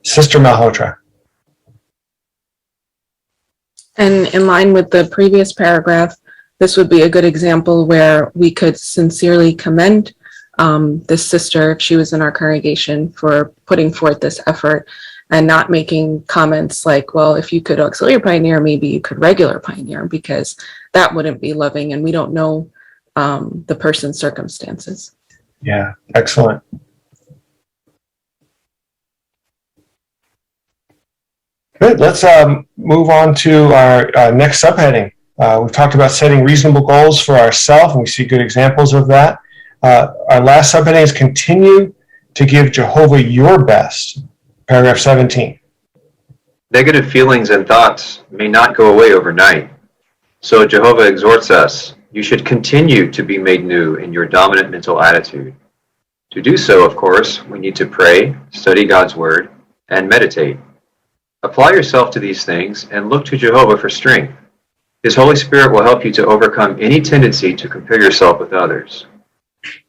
[SPEAKER 1] Sister Malhotra.
[SPEAKER 18] And in line with the previous paragraph, this would be a good example where we could sincerely commend this sister, if she was in our congregation, for putting forth this effort and not making comments like, well, if you could auxiliary pioneer, maybe you could regular pioneer, because that wouldn't be loving, and we don't know the person's circumstances.
[SPEAKER 1] Yeah, excellent. Good. Let's move on to our next subheading. We've talked about setting reasonable goals for ourselves, and we see good examples of that. Our last subheading is continue to give Jehovah your best. Paragraph 17.
[SPEAKER 2] Negative feelings and thoughts may not go away overnight. So Jehovah exhorts us, you should continue to be made new in your dominant mental attitude. To do so, of course, we need to pray, study God's word, and meditate. Apply yourself to these things and look to Jehovah for strength. His Holy Spirit will help you to overcome any tendency to compare yourself with others.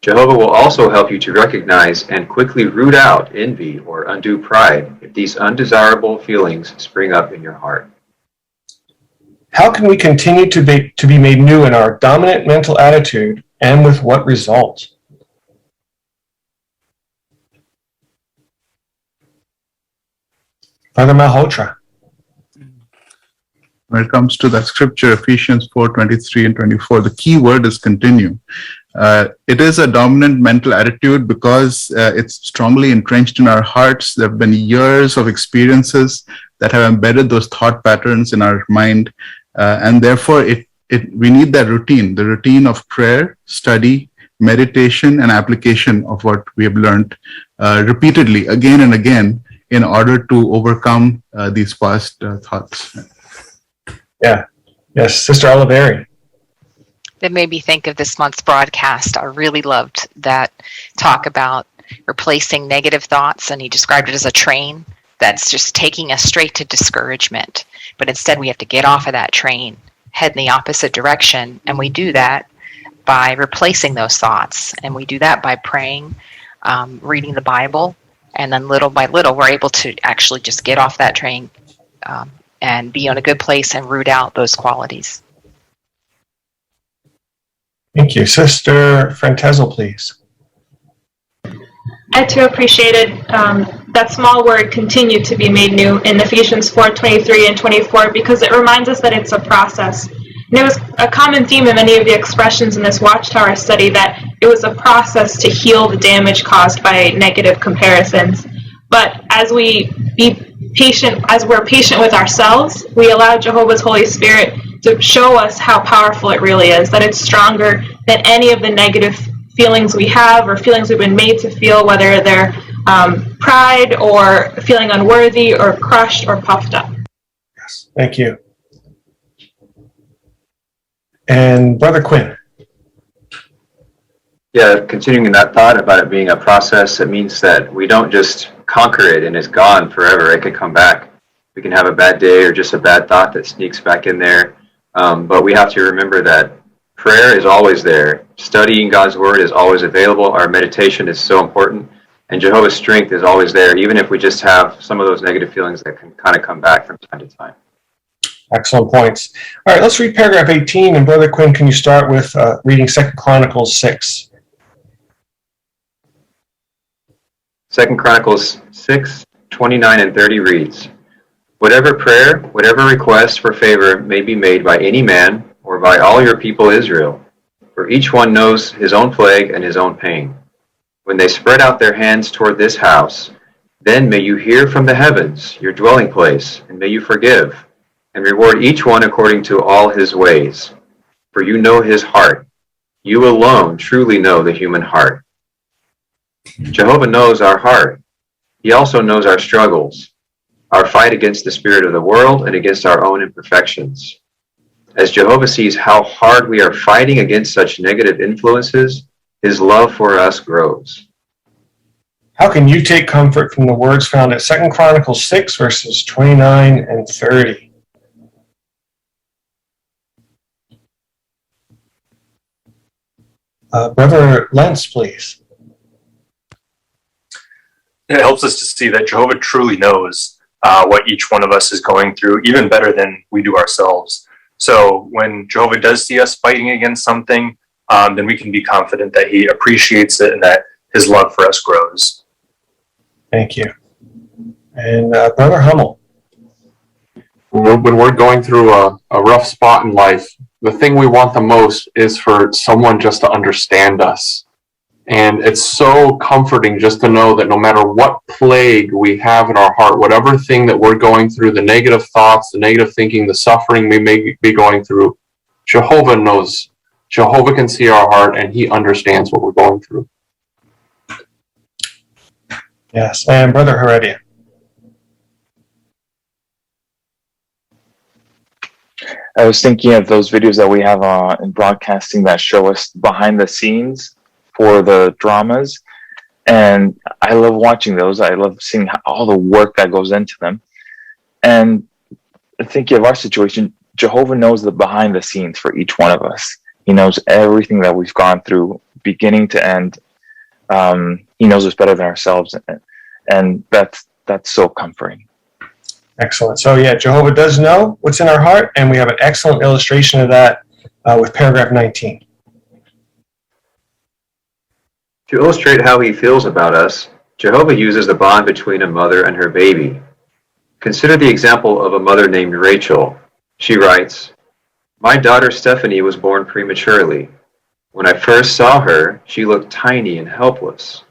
[SPEAKER 2] Jehovah will also help you to recognize and quickly root out envy or undue pride if these undesirable feelings spring up in your heart.
[SPEAKER 1] How can we continue to be made new in our dominant mental attitude, and with what result? Father Malhotra.
[SPEAKER 7] When it comes to that scripture, Ephesians 4:23 and 24, the key word is continue. It is a dominant mental attitude because it's strongly entrenched in our hearts. There have been years of experiences that have embedded those thought patterns in our mind. And therefore, we need that routine, the routine of prayer, study, meditation and application of what we have learned repeatedly, again and again, in order to overcome these past thoughts.
[SPEAKER 1] Yeah. Yes, Sister Oliveri.
[SPEAKER 15] That made me think of this month's broadcast. I really loved that talk about replacing negative thoughts, and he described it as a train that's just taking us straight to discouragement. But instead, we have to get off of that train, head in the opposite direction, and we do that by replacing those thoughts. And we do that by praying, reading the Bible, and then little by little, we're able to actually just get off that train and be in a good place and root out those qualities.
[SPEAKER 1] Thank you. Sister Frantesel, please.
[SPEAKER 3] I too appreciated that small word continue to be made new in Ephesians 4:23 and 24, because it reminds us that it's a process. And it was a common theme in many of the expressions in this Watchtower study that it was a process to heal the damage caused by negative comparisons. But as we be patient, as we're patient with ourselves, we allow Jehovah's Holy Spirit to show us how powerful it really is, that it's stronger than any of the negative feelings we have or feelings we've been made to feel, whether they're pride or feeling unworthy or crushed or puffed up.
[SPEAKER 1] Yes, thank you. And Brother Quinn.
[SPEAKER 2] Yeah, continuing that thought about it being a process, it means that we don't just conquer it and it's gone forever. It can come back. We can have a bad day or just a bad thought that sneaks back in there. But we have to remember that prayer is always there. Studying God's Word is always available. Our meditation is so important. And Jehovah's strength is always there, even if we just have some of those negative feelings that can kind of come back from time to time.
[SPEAKER 1] Excellent points. All right, let's read paragraph 18. And Brother Quinn, can you start with reading 2 Chronicles 6?
[SPEAKER 2] 2 Chronicles 6, 29 and 30 reads, "Whatever prayer, whatever request for favor may be made by any man or by all your people Israel, for each one knows his own plague and his own pain. When they spread out their hands toward this house, then may you hear from the heavens, your dwelling place, and may you forgive, and reward each one according to all his ways. For you know his heart. You alone truly know the human heart. Jehovah knows our heart. He also knows our struggles, our fight against the spirit of the world and against our own imperfections. As Jehovah sees how hard we are fighting against such negative influences, his love for us grows."
[SPEAKER 1] How can you take comfort from the words found at 2 Chronicles 6, verses 29 and 30? Brother Lentz, please.
[SPEAKER 17] It helps us to see that Jehovah truly knows what each one of us is going through, even better than we do ourselves. So when Jehovah does see us fighting against something, then we can be confident that he appreciates it and that his love for us grows.
[SPEAKER 1] Thank you. And Brother Hummel.
[SPEAKER 16] When we're going through a rough spot in life, the thing we want the most is for someone just to understand us. And it's so comforting just to know that no matter what plague we have in our heart, whatever thing that we're going through, the negative thoughts, the negative thinking, the suffering we may be going through, Jehovah knows. Jehovah can see our heart and he understands what we're going through.
[SPEAKER 1] Yes, and Brother Heredia.
[SPEAKER 10] I was thinking of those videos that we have in broadcasting that show us behind the scenes for the dramas, and I love watching those. I love seeing all the work that goes into them. And thinking of our situation, Jehovah knows the behind the scenes for each one of us. He knows everything that we've gone through, beginning to end. He knows us better than ourselves, and that's so comforting.
[SPEAKER 1] Excellent. So yeah, Jehovah does know what's in our heart, and we have an excellent illustration of that with paragraph 19.
[SPEAKER 2] To illustrate how he feels about us, Jehovah uses the bond between a mother and her baby. Consider the example of a mother named Rachel. She writes, "My daughter Stephanie was born prematurely. When I first saw her, she looked tiny and helpless.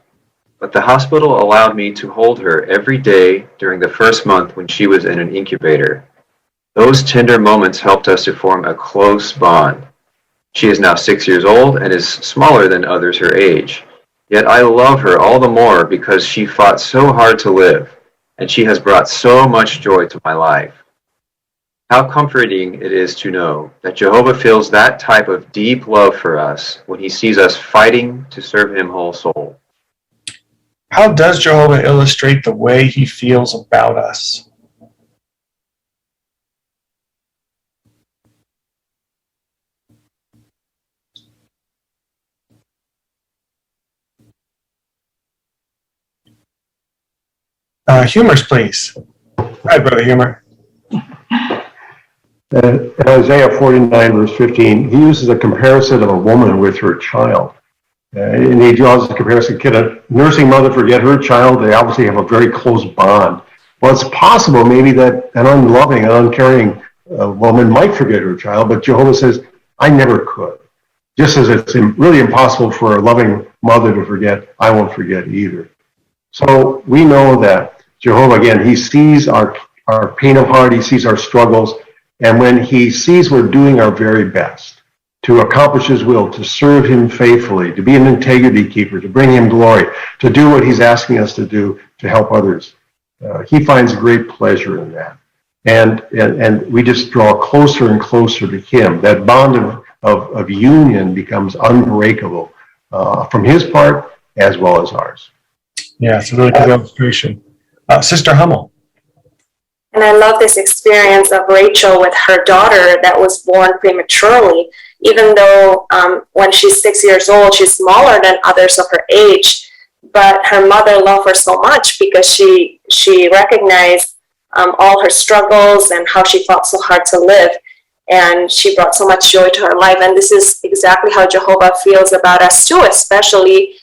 [SPEAKER 2] But the hospital allowed me to hold her every day during the first month when she was in an incubator. Those tender moments helped us to form a close bond. She is now 6 years old and is smaller than others her age. Yet I love her all the more because she fought so hard to live, and she has brought so much joy to my life. How comforting it is to know that Jehovah feels that type of deep love for us when he sees us fighting to serve him whole soul.
[SPEAKER 1] How does Jehovah illustrate the way he feels about us? Humors, please. Hi, Brother Humor.
[SPEAKER 13] Isaiah 49, verse 15, he uses a comparison of a woman with her child. And he draws a comparison. Can a nursing mother forget her child? They obviously have a very close bond. Well, it's possible maybe that an unloving, an uncaring woman might forget her child, but Jehovah says, I never could. Just as it's really impossible for a loving mother to forget, I won't forget either. So we know that Jehovah, again, he sees our pain of heart, he sees our struggles, and when he sees we're doing our very best to accomplish his will, to serve him faithfully, to be an integrity keeper, to bring him glory, to do what he's asking us to do to help others, he finds great pleasure in that. And we just draw closer and closer to him. That bond of union becomes unbreakable from his part as well as ours.
[SPEAKER 1] Yeah, it's a really good illustration. Sister Hummel.
[SPEAKER 12] And I love this experience of Rachel with her daughter that was born prematurely. Even though when she's 6 years old, she's smaller than others of her age, but her mother loved her so much because she recognized all her struggles and how she fought so hard to live. And she brought so much joy to her life. And this is exactly how Jehovah feels about us too, especially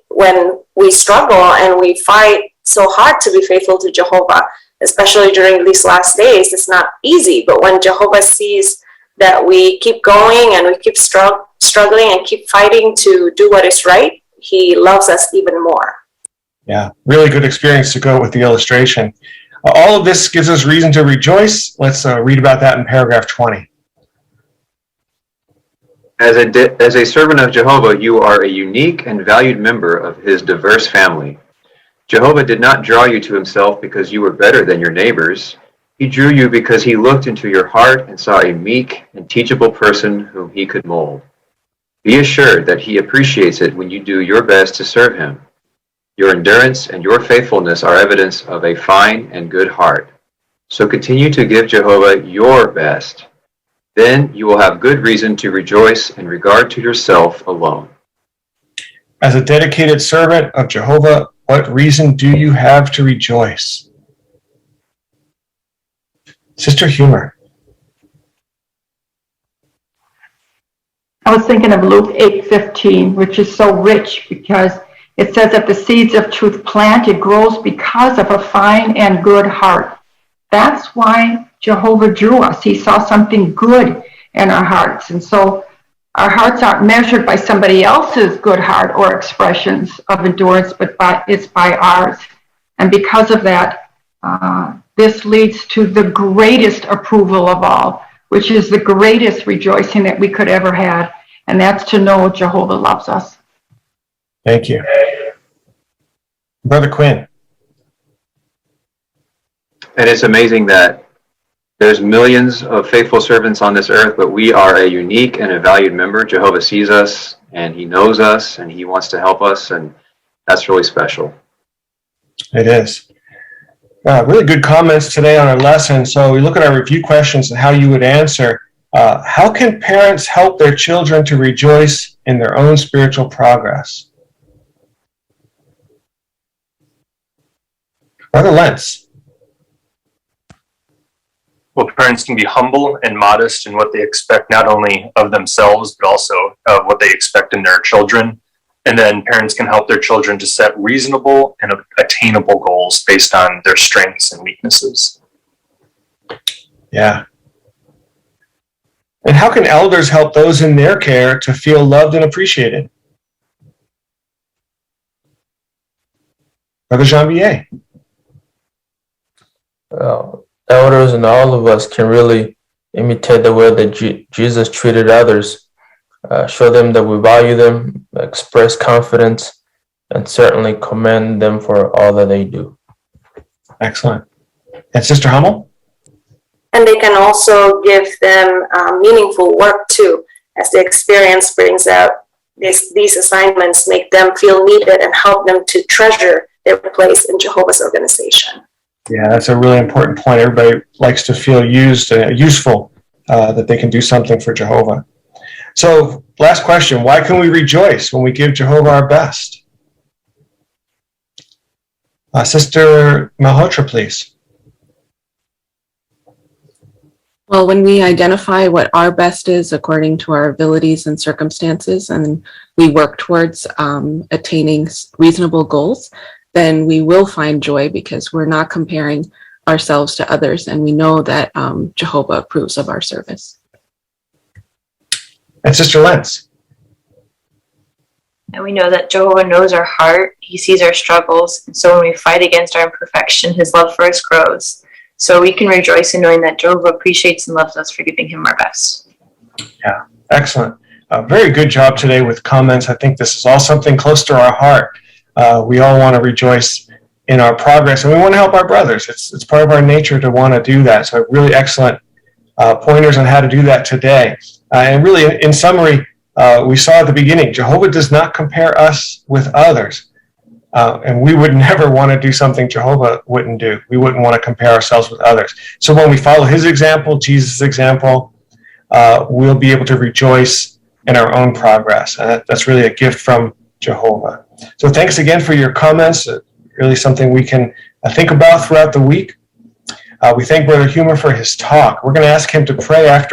[SPEAKER 12] when we struggle and we fight so hard to be faithful to Jehovah, especially during these last days. It's not easy, but when Jehovah sees that we keep going and we keep struggling and keep fighting to do what is right, he loves us even more.
[SPEAKER 1] Yeah, really good experience to go with the illustration. All of this gives us reason to rejoice. Let's read about that in paragraph 20.
[SPEAKER 2] As a servant of Jehovah, you are a unique and valued member of his diverse family. Jehovah did not draw you to himself because you were better than your neighbors. He drew you because he looked into your heart and saw a meek and teachable person whom he could mold. Be assured that he appreciates it when you do your best to serve him. Your endurance and your faithfulness are evidence of a fine and good heart. So continue to give Jehovah your best. Then you will have good reason to rejoice in regard to yourself alone.
[SPEAKER 1] As a dedicated servant of Jehovah, what reason do you have to rejoice? Sister Humor.
[SPEAKER 8] I was thinking of Luke 8:15, which is so rich because it says that the seeds of truth planted grows because of a fine and good heart. That's why Jehovah drew us. He saw something good in our hearts. And so our hearts aren't measured by somebody else's good heart or expressions of endurance, but it's by ours. And because of that, this leads to the greatest approval of all, which is the greatest rejoicing that we could ever have. And that's to know Jehovah loves us.
[SPEAKER 1] Thank you. Brother Quinn.
[SPEAKER 2] And it's amazing that there's millions of faithful servants on this earth, but we are a unique and a valued member. Jehovah sees us, and he knows us, and he wants to help us, and that's really special.
[SPEAKER 1] It is. Really good comments today on our lesson. So we look at our review questions and how you would answer. How can parents help their children to rejoice in their own spiritual progress? Brother Lentz.
[SPEAKER 17] Well, parents can be humble and modest in what they expect, not only of themselves, but also of what they expect in their children. And then parents can help their children to set reasonable and attainable goals based on their strengths and weaknesses.
[SPEAKER 1] Yeah. And how can elders help those in their care to feel loved and appreciated? Brother Janvier.
[SPEAKER 4] Elders and all of us can really imitate the way that Jesus treated others. show them that we value them, express confidence, and certainly commend them for all that they do.
[SPEAKER 1] Excellent. And Sister Hummel?
[SPEAKER 12] And they can also give them meaningful work too, as the experience brings out these assignments, make them feel needed and help them to treasure their place in Jehovah's organization.
[SPEAKER 1] Yeah, that's a really important point. Everybody likes to feel useful, that they can do something for Jehovah. So, last question, why can we rejoice when we give Jehovah our best? Sister Malhotra, please.
[SPEAKER 18] Well, when we identify what our best is according to our abilities and circumstances, and we work towards attaining reasonable goals, then we will find joy because we're not comparing ourselves to others, and we know that Jehovah approves of our service.
[SPEAKER 1] And Sister Lentz.
[SPEAKER 14] And we know that Jehovah knows our heart, he sees our struggles, and so when we fight against our imperfection, his love for us grows. So we can rejoice in knowing that Jehovah appreciates and loves us for giving him our best.
[SPEAKER 1] Yeah, excellent. Very good job today with comments. I think this is all something close to our heart. We all want to rejoice in our progress, and we want to help our brothers. It's part of our nature to want to do that. So really excellent pointers on how to do that today. And really, in summary, we saw at the beginning, Jehovah does not compare us with others. And we would never want to do something Jehovah wouldn't do. We wouldn't want to compare ourselves with others. So when we follow his example, Jesus' example, we'll be able to rejoice in our own progress. And that's really a gift from Jehovah. So thanks again for your comments. Really something we can think about throughout the week. We thank Brother Humer for his talk. We're going to ask him to pray after